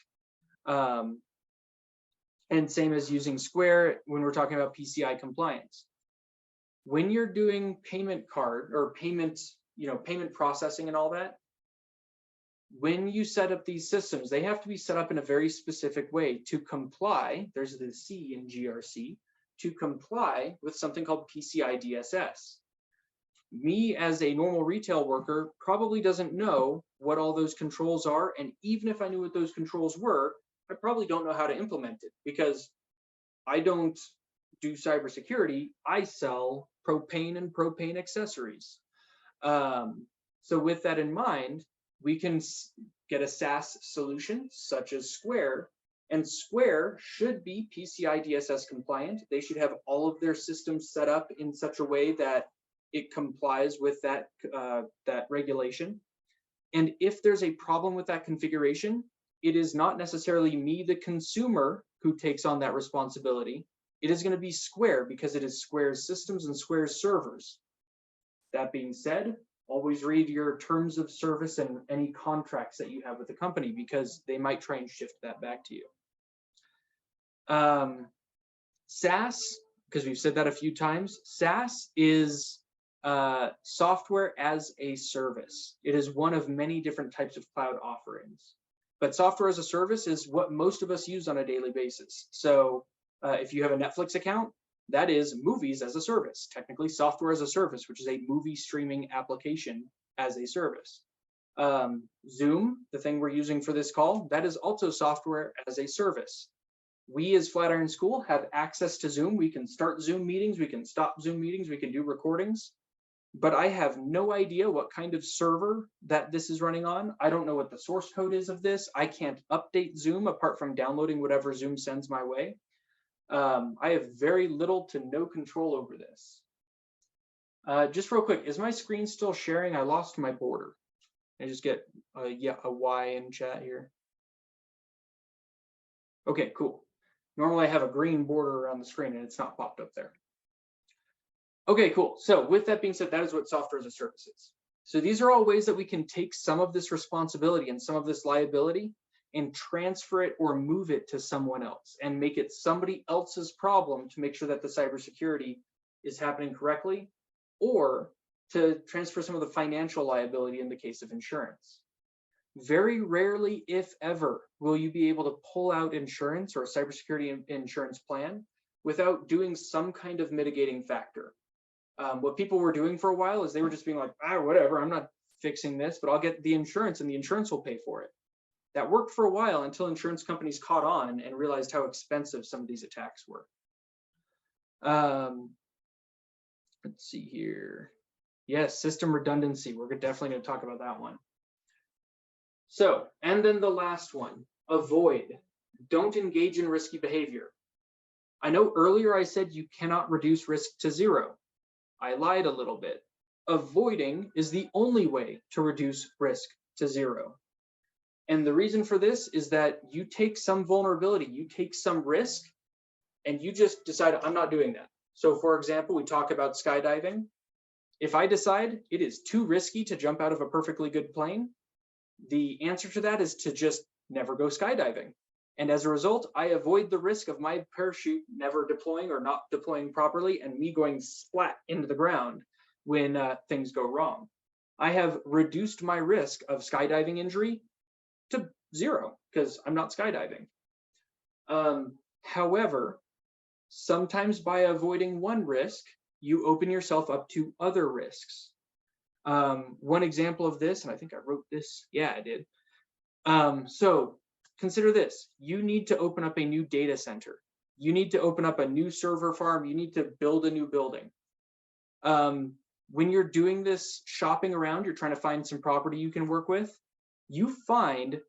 And same as using Square when we're talking about PCI compliance. When you're doing payment card or payment processing and all that, when you set up these systems, they have to be set up in a very specific way to comply. There's the C in GRC, to comply with something called PCI DSS. Me as a normal retail worker probably doesn't know what all those controls are. And even if I knew what those controls were, I probably don't know how to implement it because I don't do cybersecurity. I sell propane and propane accessories. So with that in mind, we can get a SaaS solution such as Square, and Square should be PCI DSS compliant. They should have all of their systems set up in such a way that it complies with that regulation. And if there's a problem with that configuration, it is not necessarily me, the consumer, who takes on that responsibility. It is going to be Square because it is Square's systems and Square's servers. That being said, always read your terms of service and any contracts that you have with the company because they might try and shift that back to you. SaaS, because we've said that a few times, SaaS is software as a service. It is one of many different types of cloud offerings. But software as a service is what most of us use on a daily basis. So if you have a Netflix account, that is movies as a service, technically software as a service, which is a movie streaming application as a service. Zoom, the thing we're using for this call, that is also software as a service. We as Flatiron School have access to Zoom. We can start Zoom meetings, we can stop Zoom meetings, we can do recordings. But I have no idea what kind of server that this is running on. I don't know what the source code is of this. I can't update Zoom apart from downloading whatever Zoom sends my way. I have very little to no control over this. Just real quick, is my screen still sharing? I lost my border. I just get a Y in chat here. Okay, cool. Normally I have a green border around the screen and it's not popped up there. Okay, cool. So with that being said, that is what software as a service is. So these are all ways that we can take some of this responsibility and some of this liability and transfer it or move it to someone else and make it somebody else's problem to make sure that the cybersecurity is happening correctly, or to transfer some of the financial liability in the case of insurance. Very rarely, if ever, will you be able to pull out insurance or a cybersecurity insurance plan without doing some kind of mitigating factor. What people were doing for a while is they were just being like, whatever, I'm not fixing this, but I'll get the insurance and the insurance will pay for it. That worked for a while until insurance companies caught on and realized how expensive some of these attacks were. Let's see here. Yes, system redundancy. We're definitely going to talk about that one. So, and then the last one, avoid. Don't engage in risky behavior. I know earlier I said you cannot reduce risk to zero. I lied a little bit. Avoiding is the only way to reduce risk to zero. And the reason for this is that you take some vulnerability, you take some risk, and you just decide, I'm not doing that. So for example, we talk about skydiving. If I decide it is too risky to jump out of a perfectly good plane, the answer to that is to just never go skydiving. And as a result, I avoid the risk of my parachute never deploying or not deploying properly and me going splat into the ground when things go wrong. I have reduced my risk of skydiving injury to 0 because I'm not skydiving. However, sometimes by avoiding one risk, you open yourself up to other risks. One example of this, and I think I wrote this, yeah, I did. So consider this, you need to open up a new data center. You need to open up a new server farm. You need to build a new building. When you're doing this shopping around, you're trying to find some property you can work with, you find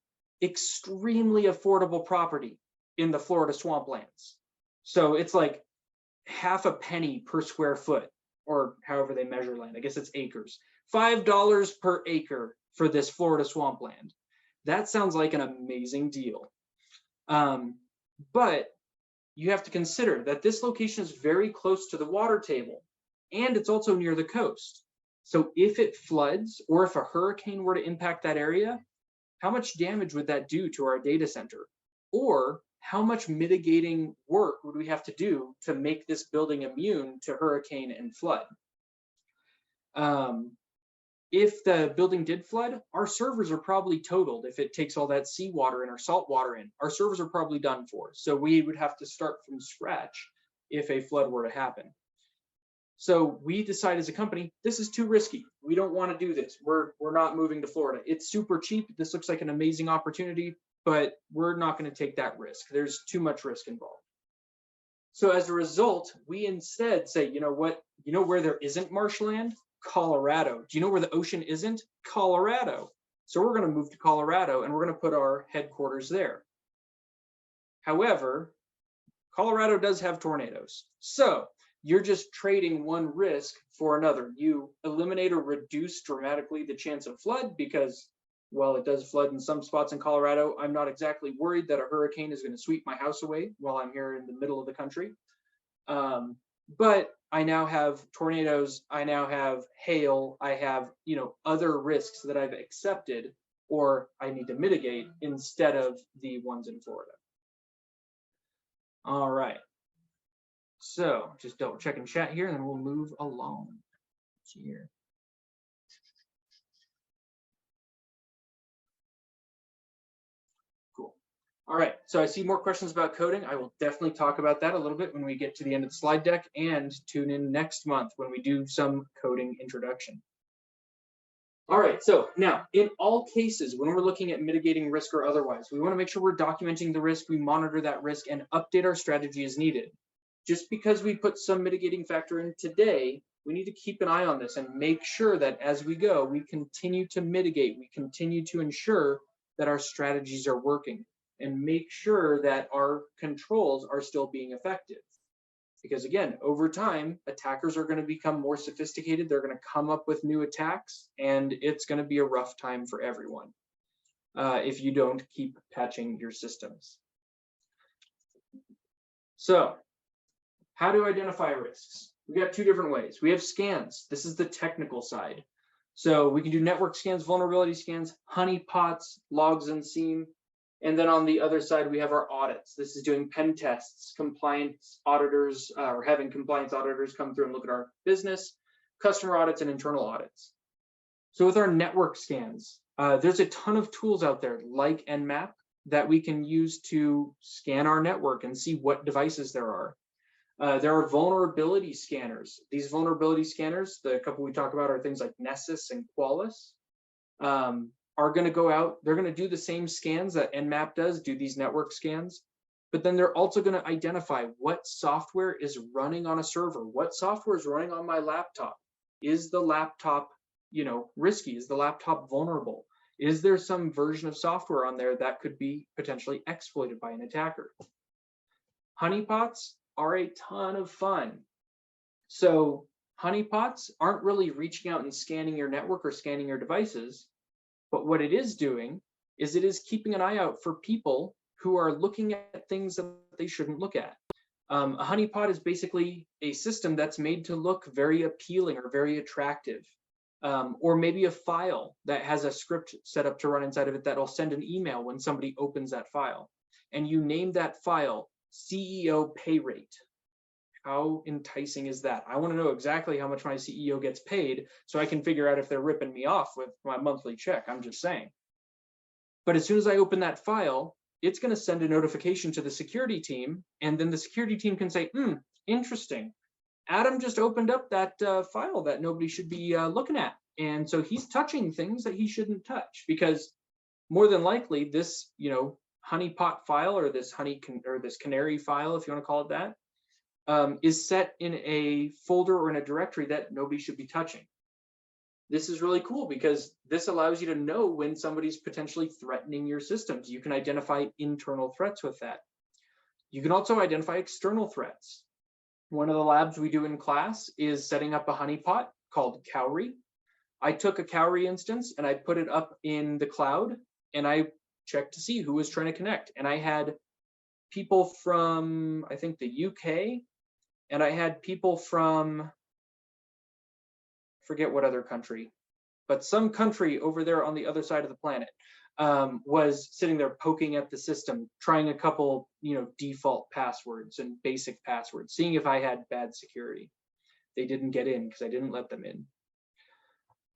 extremely affordable property in the Florida swamplands. So it's like half a penny per square foot, or however they measure land. I guess it's acres. $5 per acre for this Florida swampland. That sounds like an amazing deal. But you have to consider that this location is very close to the water table, and it's also near the coast. So if it floods or if a hurricane were to impact that area, how much damage would that do to our data center? Or how much mitigating work would we have to do to make this building immune to hurricane and flood? If the building did flood, our servers are probably totaled. If it takes all that seawater and our salt water in, our servers are probably done for. So we would have to start from scratch if a flood were to happen. So we decide as a company, this is too risky. We don't want to do this. We're not moving to Florida. It's super cheap. This looks like an amazing opportunity, but we're not going to take that risk. There's too much risk involved. So as a result, we instead say, you know what? You know where there isn't marshland? Colorado. Do you know where the ocean isn't? Colorado. So we're going to move to Colorado and we're going to put our headquarters there. However, Colorado does have tornadoes. So you're just trading one risk for another. You eliminate or reduce dramatically the chance of flood because, while it does flood in some spots in Colorado, I'm not exactly worried that a hurricane is going to sweep my house away while I'm here in the middle of the country. But I now have tornadoes, I now have hail, I have, other risks that I've accepted or I need to mitigate instead of the ones in Florida. All right. So just double checking chat here and then we'll move along here. Cool. All right, so I see more questions about coding. I will definitely talk about that a little bit when we get to the end of the slide deck, and tune in next month when we do some coding introduction. All right, so now in all cases, when we're looking at mitigating risk or otherwise, we want to make sure we're documenting the risk, we monitor that risk, and update our strategy as needed. Just because we put some mitigating factor in today, we need to keep an eye on this and make sure that as we go, we continue to mitigate, we continue to ensure that our strategies are working, and make sure that our controls are still being effective. Because again, over time, attackers are going to become more sophisticated. They're going to come up with new attacks, and it's going to be a rough time for everyone if you don't keep patching your systems. So how to identify risks? We got two different ways. We have scans. This is the technical side. So we can do network scans, vulnerability scans, honeypots, logs and seam. And then on the other side, we have our audits. This is doing pen tests, compliance auditors, or having compliance auditors come through and look at our business, customer audits, and internal audits. So with our network scans, there's a ton of tools out there like Nmap that we can use to scan our network and see what devices there are. There are vulnerability scanners. These vulnerability scanners, the couple we talk about are things like Nessus and Qualys. Are going to go out, they're going to do the same scans that Nmap does, do these network scans, but then they're also going to identify what software is running on a server, what software is running on my laptop. Is the laptop, risky? Is the laptop vulnerable? Is there some version of software on there that could be potentially exploited by an attacker? Honeypots are a ton of fun. So honeypots aren't really reaching out and scanning your network or scanning your devices. But what it is doing is it is keeping an eye out for people who are looking at things that they shouldn't look at. A honeypot is basically a system that's made to look very appealing or very attractive. Or maybe a file that has a script set up to run inside of it that'll send an email when somebody opens that file. And you name that file CEO pay rate. How enticing is that? I want to know exactly how much my CEO gets paid so I can figure out if they're ripping me off with my monthly check. I'm just saying. But as soon as I open that file, it's going to send a notification to the security team. And then the security team can say, interesting. Adam just opened up that file that nobody should be looking at. And so he's touching things that he shouldn't touch, because more than likely this, honeypot file or this this canary file, if you want to call it that, is set in a folder or in a directory that nobody should be touching. This is really cool because this allows you to know when somebody's potentially threatening your systems. You can identify internal threats with that. You can also identify external threats. One of the labs we do in class is setting up a honeypot called Cowrie. I took a Cowrie instance and I put it up in the cloud and I checked to see who was trying to connect. And I had people from, I think, the UK, and I had people from, forget what other country, but some country over there on the other side of the planet was sitting there poking at the system, trying a couple, default passwords and basic passwords, seeing if I had bad security. They didn't get in because I didn't let them in.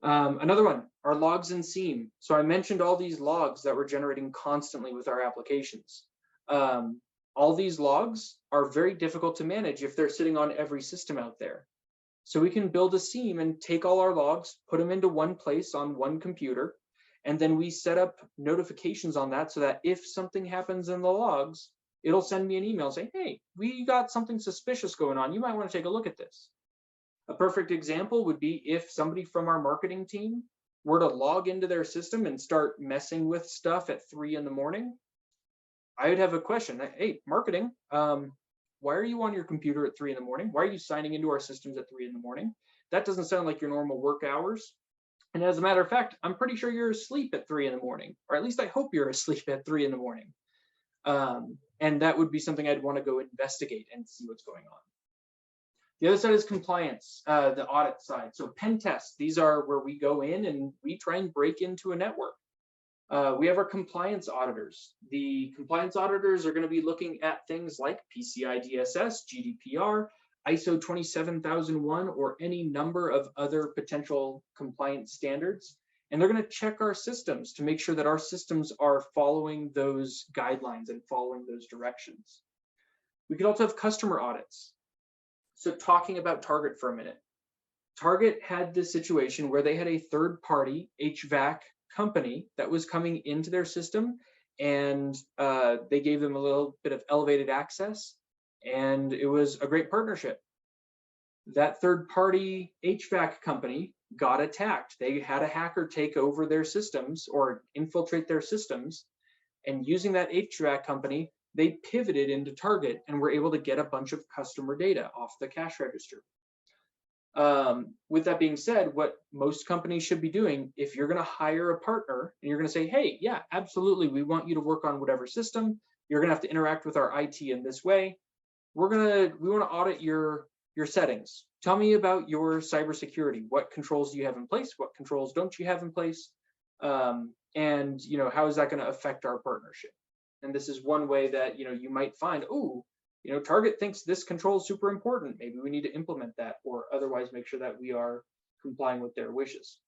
Another one, our logs in SIEM. So I mentioned all these logs that we're generating constantly with our applications. All these logs are very difficult to manage if they're sitting on every system out there. So we can build a SIEM and take all our logs, put them into one place on one computer, and then we set up notifications on that so that if something happens in the logs, it'll send me an email saying, hey, we got something suspicious going on. You might want to take a look at this. A perfect example would be if somebody from our marketing team were to log into their system and start messing with stuff at 3 in the morning. I would have a question. Hey, marketing, why are you on your computer at 3 in the morning? Why are you signing into our systems at 3 in the morning? That doesn't sound like your normal work hours. And as a matter of fact, I'm pretty sure you're asleep at 3 in the morning, or at least I hope you're asleep at 3 in the morning. And that would be something I'd want to go investigate and see what's going on. The other side is compliance, the audit side. So pen tests, these are where we go in and we try and break into a network. We have our compliance auditors. The compliance auditors are going to be looking at things like PCI DSS, GDPR, ISO 27001, or any number of other potential compliance standards. And they're going to check our systems to make sure that our systems are following those guidelines and following those directions. We could also have customer audits. So talking about Target for a minute. Target had this situation where they had a third-party HVAC company that was coming into their system, and they gave them a little bit of elevated access, and it was a great partnership. That third-party HVAC company got attacked. They had a hacker take over their systems or infiltrate their systems, and using that HVAC company, they pivoted into Target and were able to get a bunch of customer data off the cash register. With that being said, what most companies should be doing, if you're going to hire a partner and you're going to say, hey, yeah, absolutely, we want you to work on whatever system, you're going to have to interact with our IT in this way. We want to audit your settings. Tell me about your cybersecurity. What controls do you have in place? What controls don't you have in place? And how is that going to affect our partnership? And this is one way that you might find, Target thinks this control is super important. Maybe we need to implement that, or otherwise make sure that we are complying with their wishes.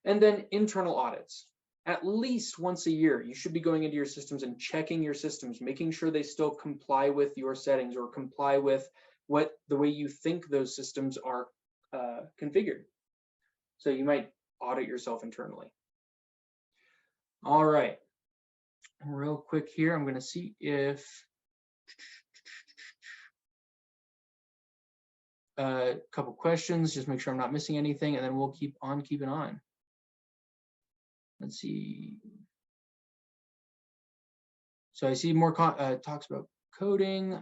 And then internal audits. At least once a year, you should be going into your systems and checking your systems, making sure they still comply with your settings or comply with the way you think those systems are configured. So you might audit yourself internally. All right. Real quick here, I'm going to see if a couple questions, just make sure I'm not missing anything, and then we'll keep on keeping on. Let's see. So I see more talks about coding.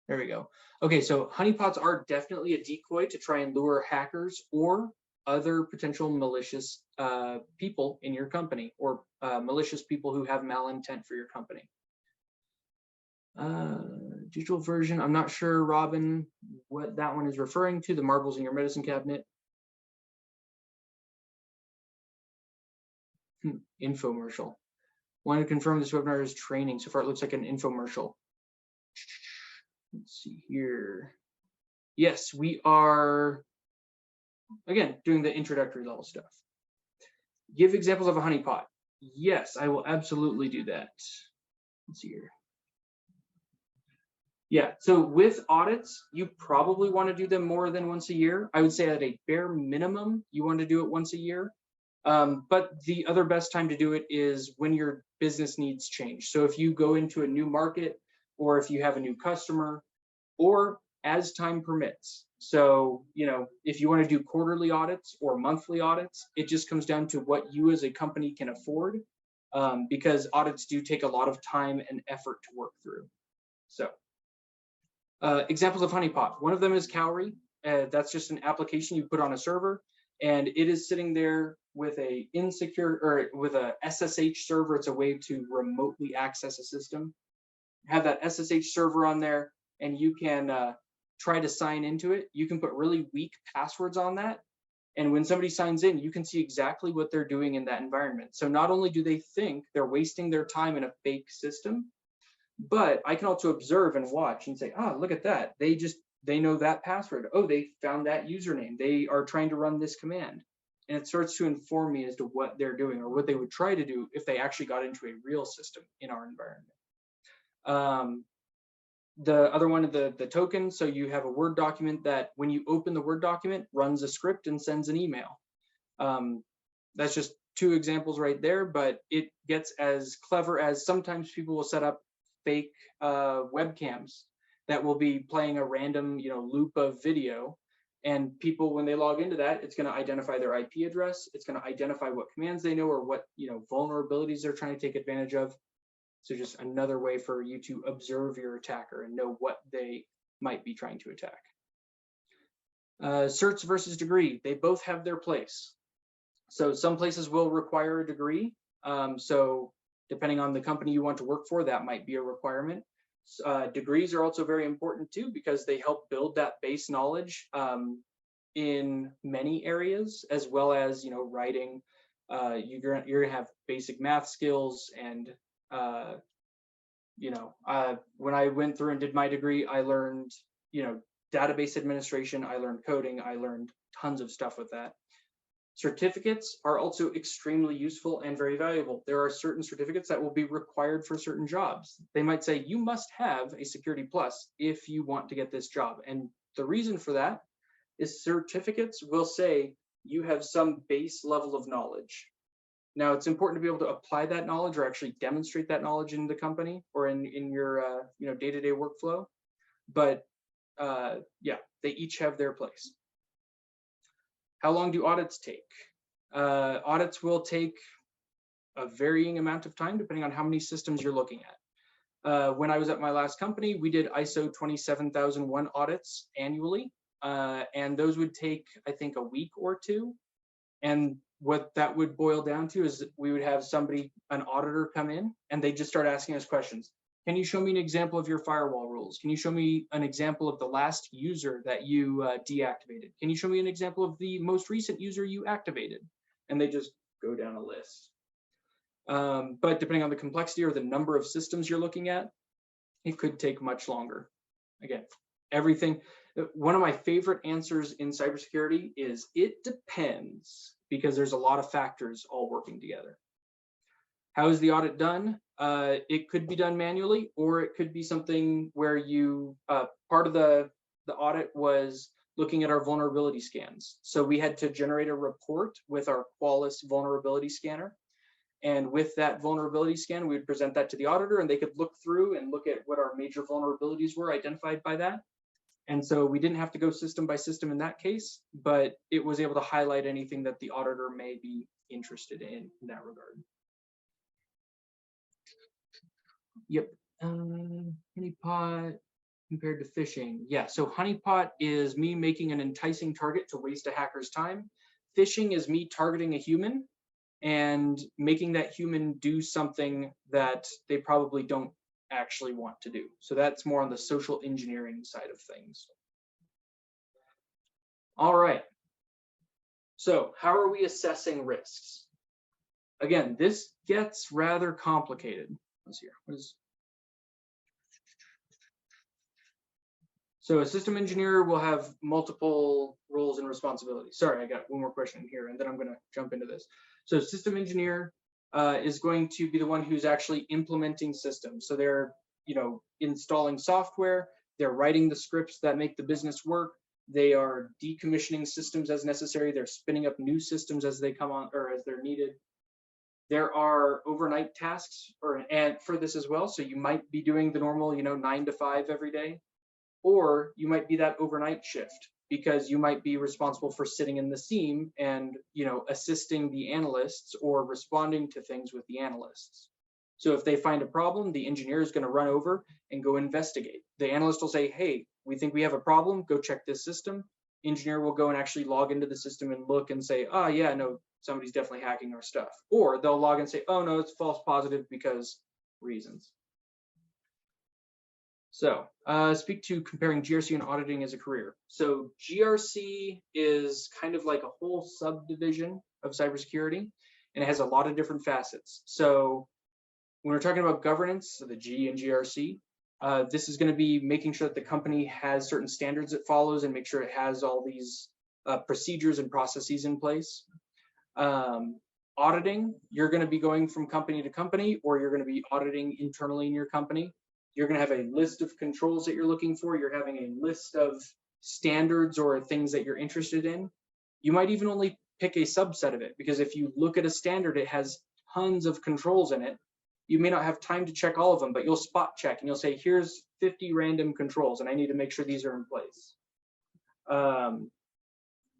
There we go. Okay, so honeypots are definitely a decoy to try and lure hackers or other potential malicious people in your company, or malicious people who have malintent for your company. digital version. I'm not sure, Robin, what that one is referring to, the marbles in your medicine cabinet. Infomercial. Want to confirm this webinar is training. So far, it looks like an infomercial. Let's see here. Yes, we are, again, doing the introductory level stuff. Give examples of a honeypot. Yes, I will absolutely do that. Let's see here. Yeah, so with audits, you probably want to do them more than once a year. I would say at a bare minimum, you want to do it once a year. But the other best time to do it is when your business needs change. So if you go into a new market, or if you have a new customer, or as time permits. So, you know, if you want to do quarterly audits or monthly audits, it just comes down to what you as a company can afford, because audits do take a lot of time and effort to work through. So examples of honeypot. One of them is Cowrie. That's just an application you put on a server, and it is sitting there with a insecure, or with a SSH server. It's a way to remotely access a system. Have that SSH server on there, and you can try to sign into it. You can put really weak passwords on that. And when somebody signs in, you can see exactly what they're doing in that environment. So not only do they think they're wasting their time in a fake system, but I can also observe and watch and say, ah, look at that. They know that password. Oh, they found that username. They are trying to run this command. And it starts to inform me as to what they're doing, or what they would try to do if they actually got into a real system in our environment. The other one, the token. So you have a Word document that when you open the Word document, runs a script and sends an email. That's just two examples right there, but it gets as clever as sometimes people will set up fake webcams that will be playing a random, you know, loop of video. And people, when they log into that, it's going to identify their IP address. It's going to identify what commands they know, or what, you know, vulnerabilities they're trying to take advantage of. So just another way for you to observe your attacker and know what they might be trying to attack. Certs versus degree, they both have their place. So some places will require a degree. So depending on the company you want to work for, that might be a requirement. Degrees are also very important too, because they help build that base knowledge in many areas, as well as, you know, writing. You're gonna have basic math skills, and you know, when I went through and did my degree, I learned, you know, database administration, I learned coding, I learned tons of stuff with that. Certificates are also extremely useful and very valuable. There are certain certificates that will be required for certain jobs. They might say you must have a Security Plus if you want to get this job. And the reason for that is certificates will say you have some base level of knowledge. Now, it's important to be able to apply that knowledge, or actually demonstrate that knowledge in the company, or in your you know, day-to-day workflow. But yeah, they each have their place. How long do audits take? Audits will take a varying amount of time depending on how many systems you're looking at. When I was at my last company, we did ISO 27001 audits annually, and those would take, I think, a week or two. And what that would boil down to is we would have somebody, an auditor, come in, and they just start asking us questions. Can you show me an example of your firewall rules? Can you show me an example of the last user that you deactivated? Can you show me an example of the most recent user you activated? And they just go down a list. But depending on the complexity or the number of systems you're looking at, it could take much longer. Again, everything. One of my favorite answers in cybersecurity is it depends, because there's a lot of factors all working together. How is the audit done? It could be done manually, or it could be something where you, part of the audit was looking at our vulnerability scans. So we had to generate a report with our Qualys vulnerability scanner. And with that vulnerability scan, we would present that to the auditor, and they could look through and look at what our major vulnerabilities were identified by that. And so we didn't have to go system by system in that case, but it was able to highlight anything that the auditor may be interested in that regard. Yep. Honeypot compared to phishing. Yeah, so honeypot is me making an enticing target to waste a hacker's time. Phishing is me targeting a human and making that human do something that they probably don't actually want to do. So that's more on the social engineering side of things. All right. So how are we assessing risks? Again, this gets rather complicated. Let's see here. So a system engineer will have multiple roles and responsibilities. Sorry, I got one more question here, and then I'm going to jump into this. So system engineer is going to be the one who's actually implementing systems. So they're, installing software, they're writing the scripts that make the business work, they are decommissioning systems as necessary, they're spinning up new systems as they come on or as they're needed. There are overnight tasks and for this as well. So you might be doing the normal, 9 to 5 every day, or you might be that overnight shift because you might be responsible for sitting in the seam and, assisting the analysts or responding to things with the analysts. So if they find a problem, the engineer is going to run over and go investigate. The analyst will say, hey, we think we have a problem, go check this system. Engineer will go and actually log into the system and look and say, oh yeah, no, somebody's definitely hacking our stuff. Or they'll log and say, oh no, it's false positive because reasons. So speak to comparing GRC and auditing as a career. So GRC is kind of like a whole subdivision of cybersecurity, and it has a lot of different facets. So when we're talking about governance, so the G in GRC, this is going to be making sure that the company has certain standards it follows and make sure it has all these procedures and processes in place. Auditing, you're going to be going from company to company, or you're going to be auditing internally in your company. You're going to have a list of controls that you're looking for. You're having a list of standards or things that you're interested in. You might even only pick a subset of it, because if you look at a standard, it has tons of controls in it. You may not have time to check all of them, but you'll spot check and you'll say, here's 50 random controls and I need to make sure these are in place.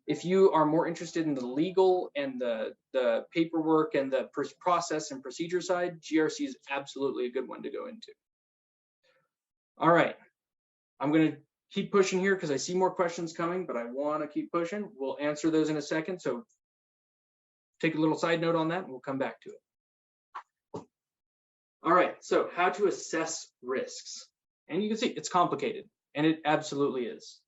If you are more interested in the legal and the paperwork and the process and procedure side, GRC is absolutely a good one to go into. All right, I'm going to keep pushing here because I see more questions coming, but I want to keep pushing. We'll answer those in a second. So take a little side note on that and we'll come back to it. All right, so how to assess risks. And you can see it's complicated, and it absolutely is.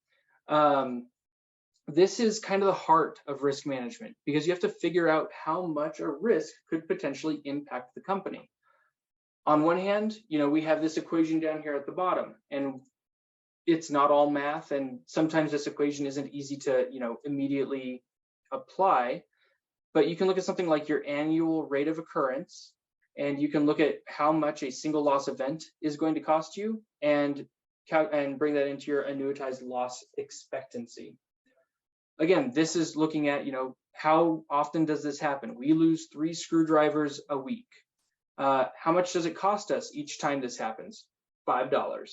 This is kind of the heart of risk management, because you have to figure out how much a risk could potentially impact the company. On one hand, we have this equation down here at the bottom, and it's not all math, and sometimes this equation isn't easy to, immediately apply, but you can look at something like your annual rate of occurrence, and you can look at how much a single loss event is going to cost you and bring that into your annuitized loss expectancy. Again, this is looking at, how often does this happen? We lose 3 screwdrivers a week. How much does it cost us each time this happens? $5.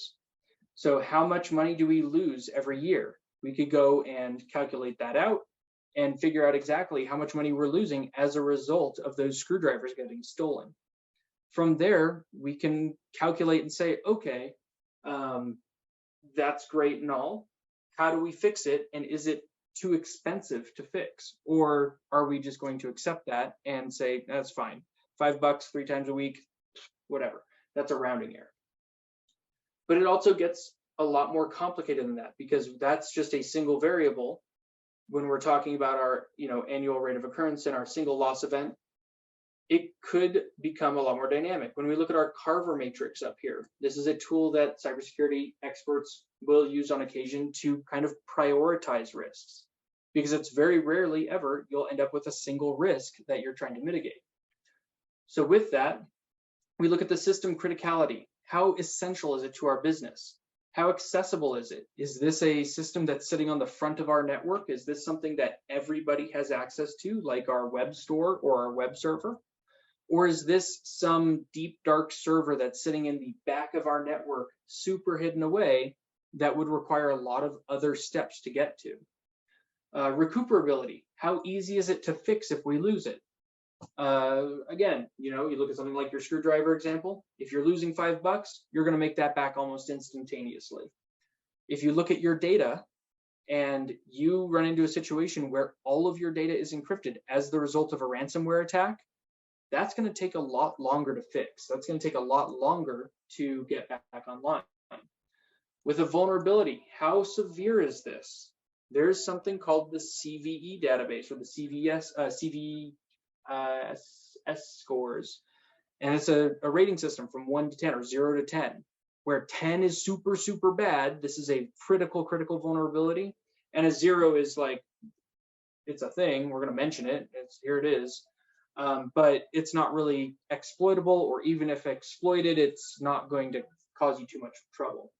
So how much money do we lose every year? We could go and calculate that out and figure out exactly how much money we're losing as a result of those screwdrivers getting stolen. From there, we can calculate and say, okay, that's great and all. How do we fix it? And is it too expensive to fix? Or are we just going to accept that and say, that's fine. $5, 3 times a week, whatever. That's a rounding error. But it also gets a lot more complicated than that, because that's just a single variable. When we're talking about our, annual rate of occurrence and our single loss event, it could become a lot more dynamic. When we look at our Carver matrix up here, this is a tool that cybersecurity experts will use on occasion to kind of prioritize risks, because it's very rarely ever you'll end up with a single risk that you're trying to mitigate. So with that, we look at the system criticality. How essential is it to our business? How accessible is it? Is this a system that's sitting on the front of our network? Is this something that everybody has access to, like our web store or our web server? Or is this some deep, dark server that's sitting in the back of our network, super hidden away, that would require a lot of other steps to get to? Recuperability. How easy is it to fix if we lose it? Again, you look at something like your screwdriver example. If you're losing $5, you're going to make that back almost instantaneously. If you look at your data and you run into a situation where all of your data is encrypted as the result of a ransomware attack, that's going to take a lot longer to fix. That's going to take a lot longer to get back online. With a vulnerability, how severe is this? There's something called the CVE database, or the CVS scores. And it's a rating system from 1 to 10, or 0 to 10, where 10 is super, super bad. This is a critical vulnerability. And a 0 is like, it's a thing, we're going to mention it, here it is. But it's not really exploitable, or even if exploited, it's not going to cause you too much trouble.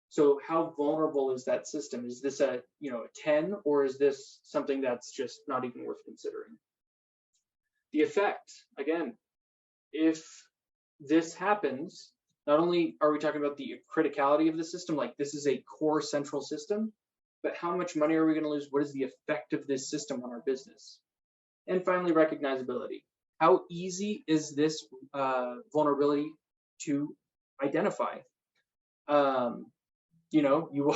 So how vulnerable is that system? Is this a 10, or is this something that's just not even worth considering? The effect, again, if this happens, not only are we talking about the criticality of the system, like this is a core central system, but how much money are we going to lose? What is the effect of this system on our business? And finally, recognizability. How easy is this vulnerability to identify? You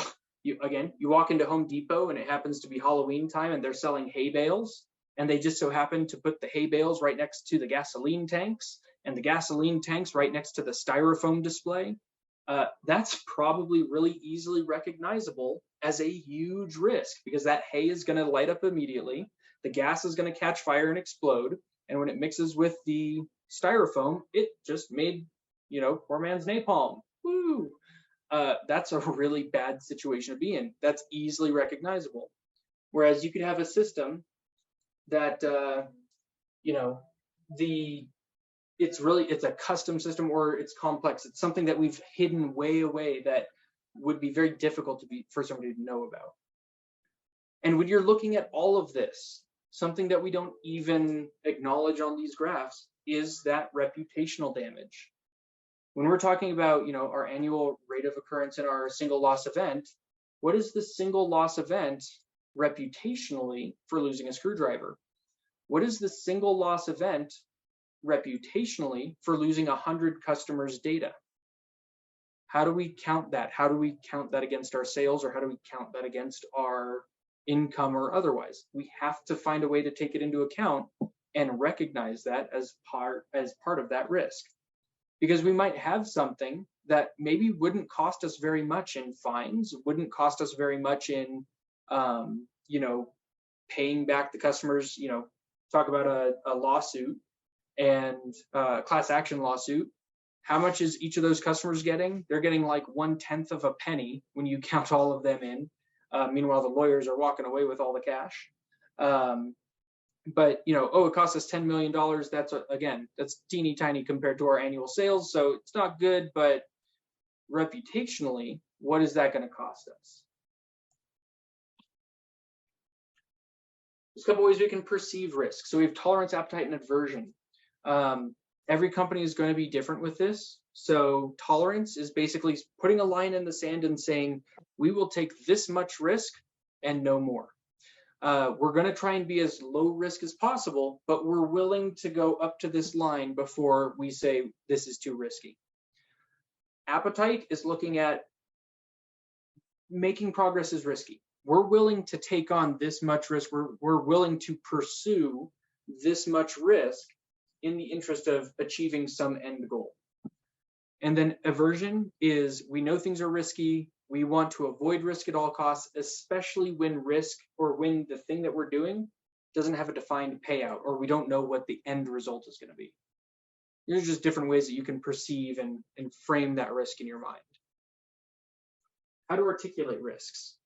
walk into Home Depot and it happens to be Halloween time and they're selling hay bales, and they just so happen to put the hay bales right next to the gasoline tanks, and the gasoline tanks right next to the styrofoam display. That's probably really easily recognizable as a huge risk, because that hay is going to light up immediately. The gas is going to catch fire and explode. And when it mixes with the styrofoam, it just made, poor man's napalm. Woo! That's a really bad situation to be in. That's easily recognizable. Whereas you could have a system that, it's a custom system, or it's complex. It's something that we've hidden way away that would be very difficult for somebody to know about. And when you're looking at all of this, something that we don't even acknowledge on these graphs is that reputational damage. When we're talking about, our annual rate of occurrence in our single loss event, what is the single loss event reputationally for losing a screwdriver? What is the single loss event reputationally for losing 100 customers' data? How do we count that? How do we count that against our sales, or how do we count that against our income or otherwise? We have to find a way to take it into account and recognize that as part of that risk. Because we might have something that maybe wouldn't cost us very much in fines, wouldn't cost us very much in, paying back the customers. Talk about a lawsuit and class action lawsuit. How much is each of those customers getting? They're getting like 1/10 of a penny when you count all of them in. Meanwhile, the lawyers are walking away with all the cash. But it costs us $10 million. That's teeny tiny compared to our annual sales. So it's not good, but reputationally, what is that going to cost us? There's a couple ways we can perceive risk. So we have tolerance, appetite, and aversion. Every company is going to be different with this. So tolerance is basically putting a line in the sand and saying, we will take this much risk and no more. We're going to try and be as low risk as possible, but we're willing to go up to this line before we say this is too risky. Appetite is looking at making progress is risky. We're willing to take on this much risk. We're willing to pursue this much risk in the interest of achieving some end goal. And then aversion is, we know things are risky. We want to avoid risk at all costs, especially when risk, or when the thing that we're doing doesn't have a defined payout, or we don't know what the end result is going to be. These are just different ways that you can perceive and frame that risk in your mind. How to articulate risks.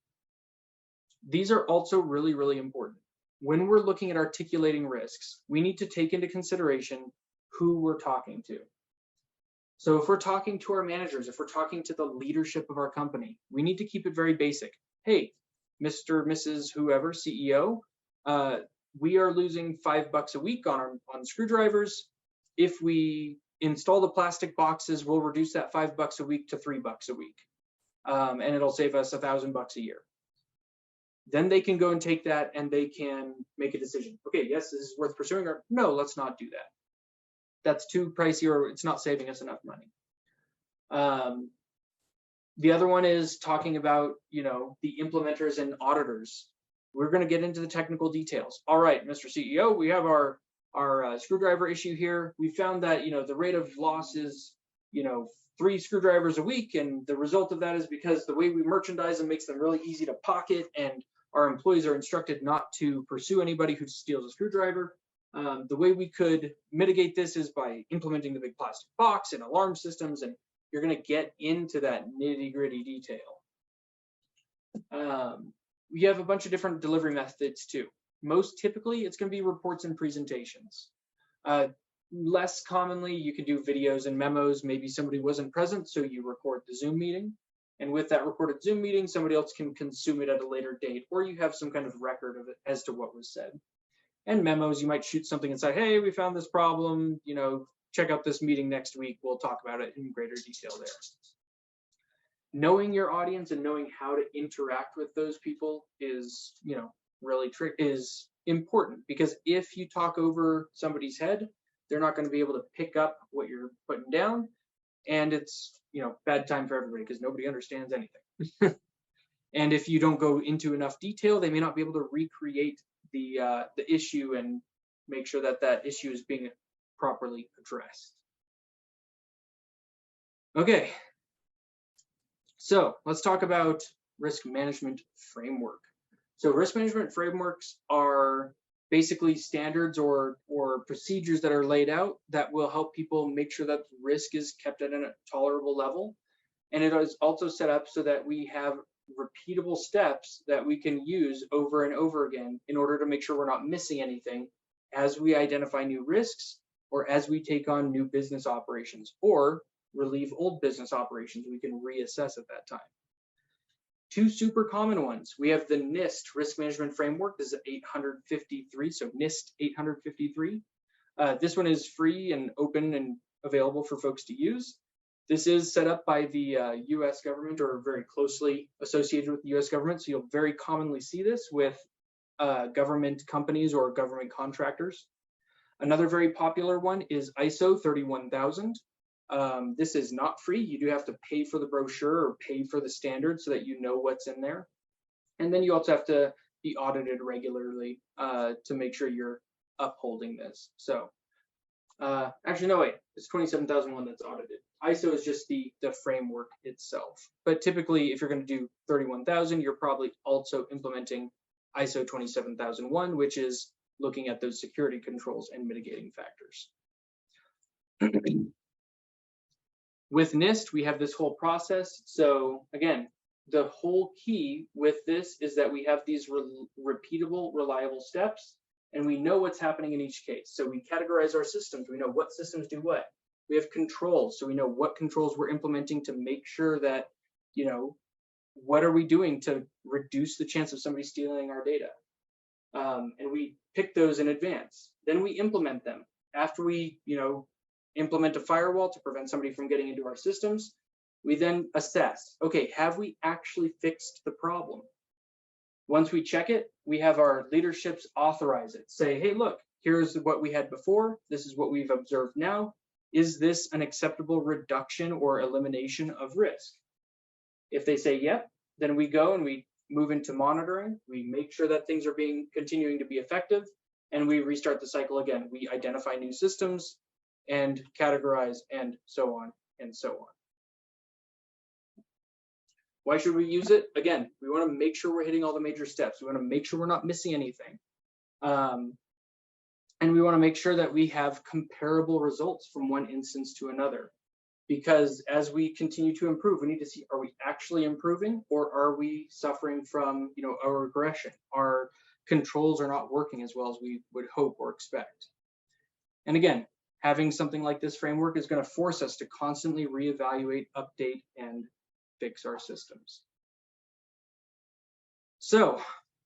These are also really, really important. When we're looking at articulating risks, we need to take into consideration who we're talking to. So if we're talking to our managers, if we're talking to the leadership of our company, we need to keep it very basic. Hey, Mr., Mrs., whoever, CEO, we are losing $5 a week on screwdrivers. If we install the plastic boxes, we'll reduce that $5 a week to $3 a week. And it'll save us $1,000 a year. Then they can go and take that and they can make a decision. Okay, yes, this is worth pursuing, or no, let's not do that. That's too pricey, or it's not saving us enough money. The other one is talking about, the implementers and auditors. We're going to get into the technical details. All right, Mr. CEO, we have our our screwdriver issue here, we found that, the rate of loss is, 3 screwdrivers a week. And the result of that is because the way we merchandise them makes them really easy to pocket, and our employees are instructed not to pursue anybody who steals a screwdriver. The way we could mitigate this is by implementing the big plastic box and alarm systems, and you're going to get into that nitty-gritty detail. We have a bunch of different delivery methods too. Most typically, it's going to be reports and presentations. Less commonly, you can do videos and memos. Maybe somebody wasn't present, so you record the Zoom meeting. And with that recorded Zoom meeting, somebody else can consume it at a later date, or you have some kind of record of it as to what was said. And memos, you might shoot something and say, hey, we found this problem, check out this meeting next week. We'll talk about it in greater detail there. Knowing your audience and knowing how to interact with those people is, really is important, because if you talk over somebody's head, they're not going to be able to pick up what you're putting down. And it's, bad time for everybody because nobody understands anything. And if you don't go into enough detail, they may not be able to recreate the issue and make sure that that issue is being properly addressed. Okay, so let's talk about risk management framework. So risk management frameworks are basically standards or procedures that are laid out that will help people make sure that risk is kept at a tolerable level. And it is also set up so that we have repeatable steps that we can use over and over again in order to make sure we're not missing anything as we identify new risks, or as we take on new business operations or relieve old business operations. We can reassess at that time. 2 super common ones. We have the NIST risk management framework. This is 853, so NIST 853. This one is free and open and available for folks to use. This is set up by the US government, or very closely associated with the US government. So you'll very commonly see this with government companies or government contractors. Another very popular one is ISO 31000. This is not free. You do have to pay for the brochure or pay for the standard so that you know what's in there. And then you also have to be audited regularly to make sure you're upholding this. So actually, no, wait, it's 27001 that's audited. ISO is just the framework itself. But typically, if you're going to do 31000, you're probably also implementing ISO 27001, which is looking at those security controls and mitigating factors. With NIST, we have this whole process. So again, the whole key with this is that we have these repeatable, reliable steps, and we know what's happening in each case. So we categorize our systems. We know what systems do what. We have controls, so we know what controls we're implementing to make sure that, what are we doing to reduce the chance of somebody stealing our data? And we pick those in advance. Then we implement them. After we, implement a firewall to prevent somebody from getting into our systems, we then assess, okay, have we actually fixed the problem? Once we check it, we have our leaderships authorize it. Say, hey, look, here's what we had before. This is what we've observed now. Is this an acceptable reduction or elimination of risk? If they say, yep, then we go and we move into monitoring. We make sure that things are continuing to be effective, and we restart the cycle again. We identify new systems and categorize, and so on and so on. Why should we use it? Again, we want to make sure we're hitting all the major steps. We want to make sure we're not missing anything. And we want to make sure that we have comparable results from one instance to another. Because as we continue to improve, we need to see, are we actually improving, or are we suffering from, a regression? Our controls are not working as well as we would hope or expect. And again, having something like this framework is going to force us to constantly reevaluate, update, and fix our systems. So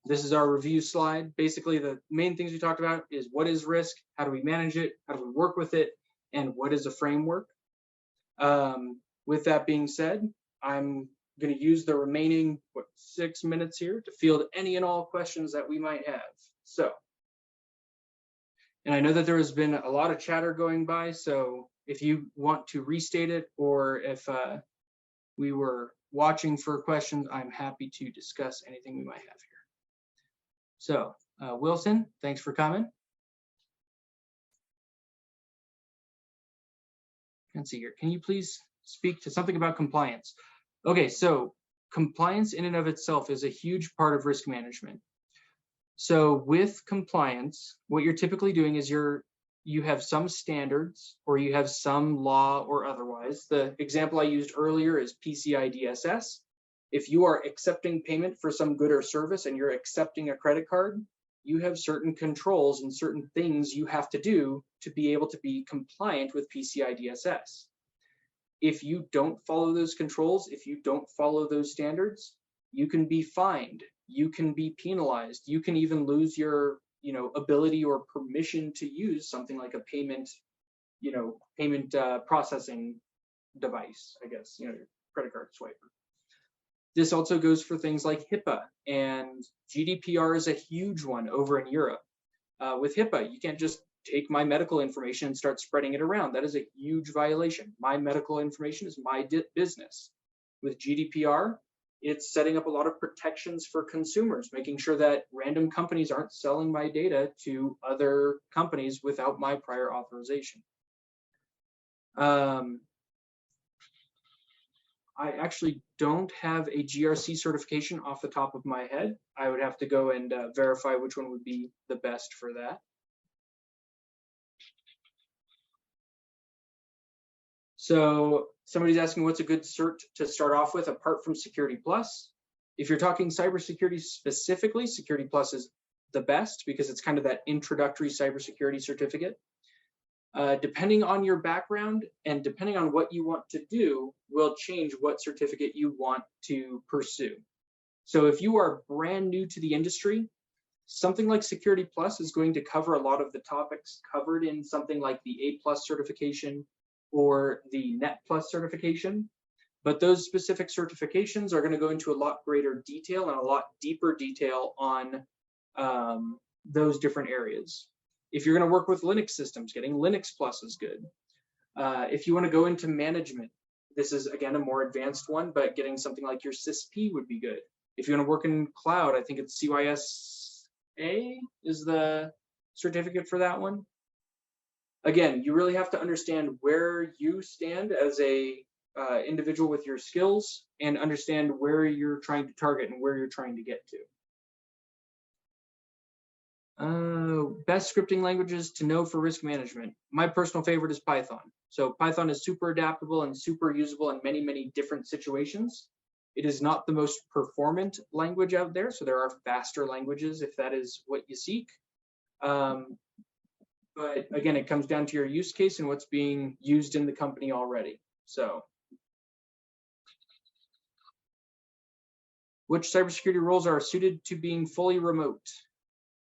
this is our review slide. Basically, the main things we talked about is what is risk, how do we manage it, how do we work with it, and what is a framework. With that being said, I'm going to use the remaining 6 minutes here to field any and all questions that we might have. So, and I know that there has been a lot of chatter going by, so if you want to restate it, or if we were watching for questions, I'm happy to discuss anything we might have here. So, Wilson, thanks for coming. Let's see here. Can you please speak to something about compliance? Okay, so compliance in and of itself is a huge part of risk management. So with compliance, what you're typically doing is you have some standards or you have some law or otherwise. The example I used earlier is PCI DSS. If you are accepting payment for some good or service and you're accepting a credit card, you have certain controls and certain things you have to do to be able to be compliant with PCI DSS. If you don't follow those controls, if you don't follow those standards, you can be fined, you can be penalized, you can even lose your ability or permission to use something like a payment processing device, I guess, your credit card swiper. This also goes for things like HIPAA, and GDPR is a huge one over in Europe. With HIPAA, you can't just take my medical information and start spreading it around. That is a huge violation. My medical information is my business. With GDPR, it's setting up a lot of protections for consumers, making sure that random companies aren't selling my data to other companies without my prior authorization. I actually don't have a GRC certification off the top of my head. I would have to go and verify which one would be the best for that. So somebody's asking what's a good cert to start off with apart from Security Plus. If you're talking cybersecurity specifically, Security Plus is the best because it's kind of that introductory cybersecurity certificate. Depending on your background and depending on what you want to do will change what certificate you want to pursue. So if you are brand new to the industry, something like Security Plus is going to cover a lot of the topics covered in something like the A+ certification or the Net Plus certification. But those specific certifications are going to go into a lot greater detail and a lot deeper detail on those different areas. If you're going to work with Linux systems, getting Linux Plus is good. If you want to go into management, this is, again, a more advanced one, but getting something like your CISP would be good. If you want to work in cloud, I think it's CYSA is the certificate for that one. Again, you really have to understand where you stand as a individual with your skills and understand where you're trying to target and where you're trying to get to. Best scripting languages to know for risk management. My personal favorite is Python. So Python is super adaptable and super usable in many, many different situations. It is not the most performant language out there, so there are faster languages if that is what you seek. But again, it comes down to your use case and what's being used in the company already. So, which cybersecurity roles are suited to being fully remote?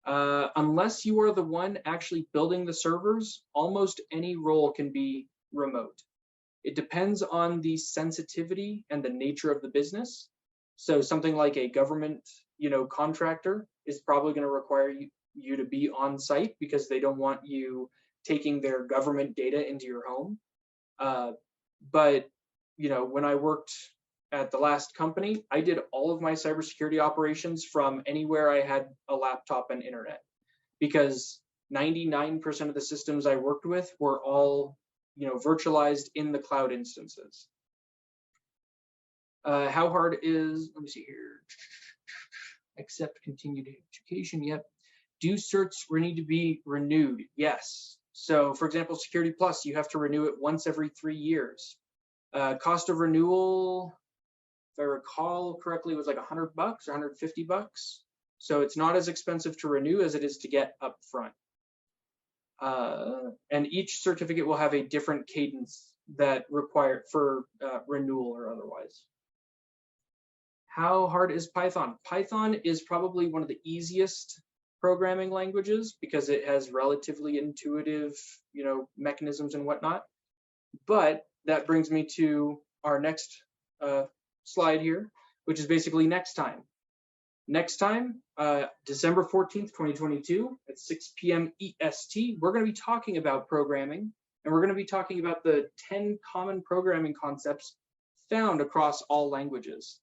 Unless you are the one actually building the servers, almost any role can be remote. It depends on the sensitivity and the nature of the business. So something like a government, contractor is probably going to require you to be on site because they don't want you taking their government data into your home. But when I worked at the last company, I did all of my cybersecurity operations from anywhere I had a laptop and internet, because 99% of the systems I worked with were all, virtualized in the cloud instances. How hard is, let me see here, accept continued education, yep. Do certs need to be renewed? Yes. So for example, Security Plus, you have to renew it once every 3 years. Cost of renewal, if I recall correctly, was like $100 or $150. So it's not as expensive to renew as it is to get up front. And each certificate will have a different cadence that required for renewal or otherwise. How hard is Python? Python is probably one of the easiest programming languages because it has relatively intuitive, mechanisms and whatnot. But that brings me to our next slide here, which is basically next time. Next time, December 14th, 2022 at 6 p.m. EST, we're going to be talking about programming, and we're going to be talking about the 10 common programming concepts found across all languages.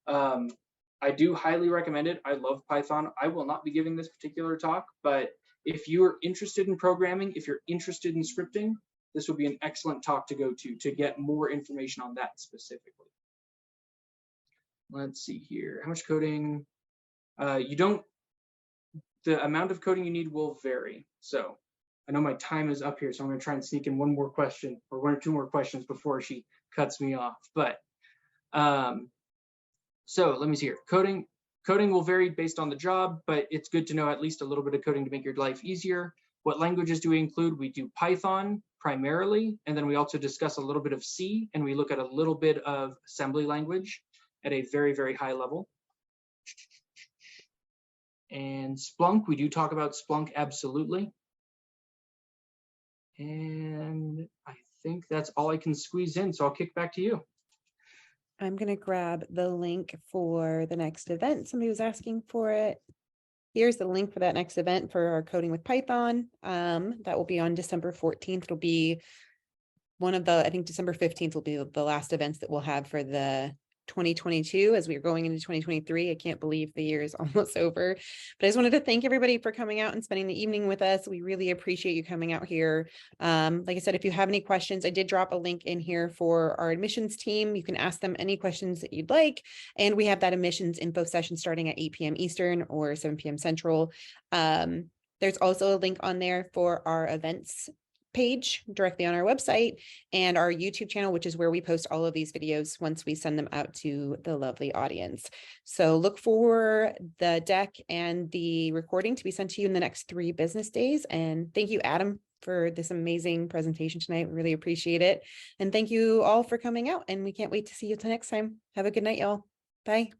I do highly recommend it. I love Python. I will not be giving this particular talk, but if you're interested in programming, if you're interested in scripting, this would be an excellent talk to go to get more information on that specifically. Let's see here. How much coding? The amount of coding you need will vary. So I know my time is up here, so I'm going to try and sneak in one more question or one or two more questions before she cuts me off. But so let me see here. Coding will vary based on the job, but it's good to know at least a little bit of coding to make your life easier. What languages do we include? We do Python primarily, and then we also discuss a little bit of C, and we look at a little bit of assembly language at a very, very high level. And Splunk, we do talk about Splunk, absolutely. And I think that's all I can squeeze in, so I'll kick back to you. I'm going to grab the link for the next event. Somebody was asking for it. Here's the link for that next event for our Coding with Python. That will be on December 14th. It'll be one of the, I think December 15th will be the last events that we'll have for the 2022 as we are going into 2023. I can't believe the year is almost over, but I just wanted to thank everybody for coming out and spending the evening with us. We really appreciate you coming out here. Like I said, if you have any questions, I did drop a link in here for our admissions team. You can ask them any questions that you'd like. And we have that admissions info session starting at 8 p.m. Eastern or 7 p.m. Central. There's also a link on there for our events page directly on our website and our YouTube channel, which is where we post all of these videos once we send them out to the lovely audience. So look for the deck and the recording to be sent to you in the next 3 business days. And thank you, Adam, for this amazing presentation tonight. We really appreciate it. And thank you all for coming out, and we can't wait to see you till next time. Have a good night, y'all. Bye.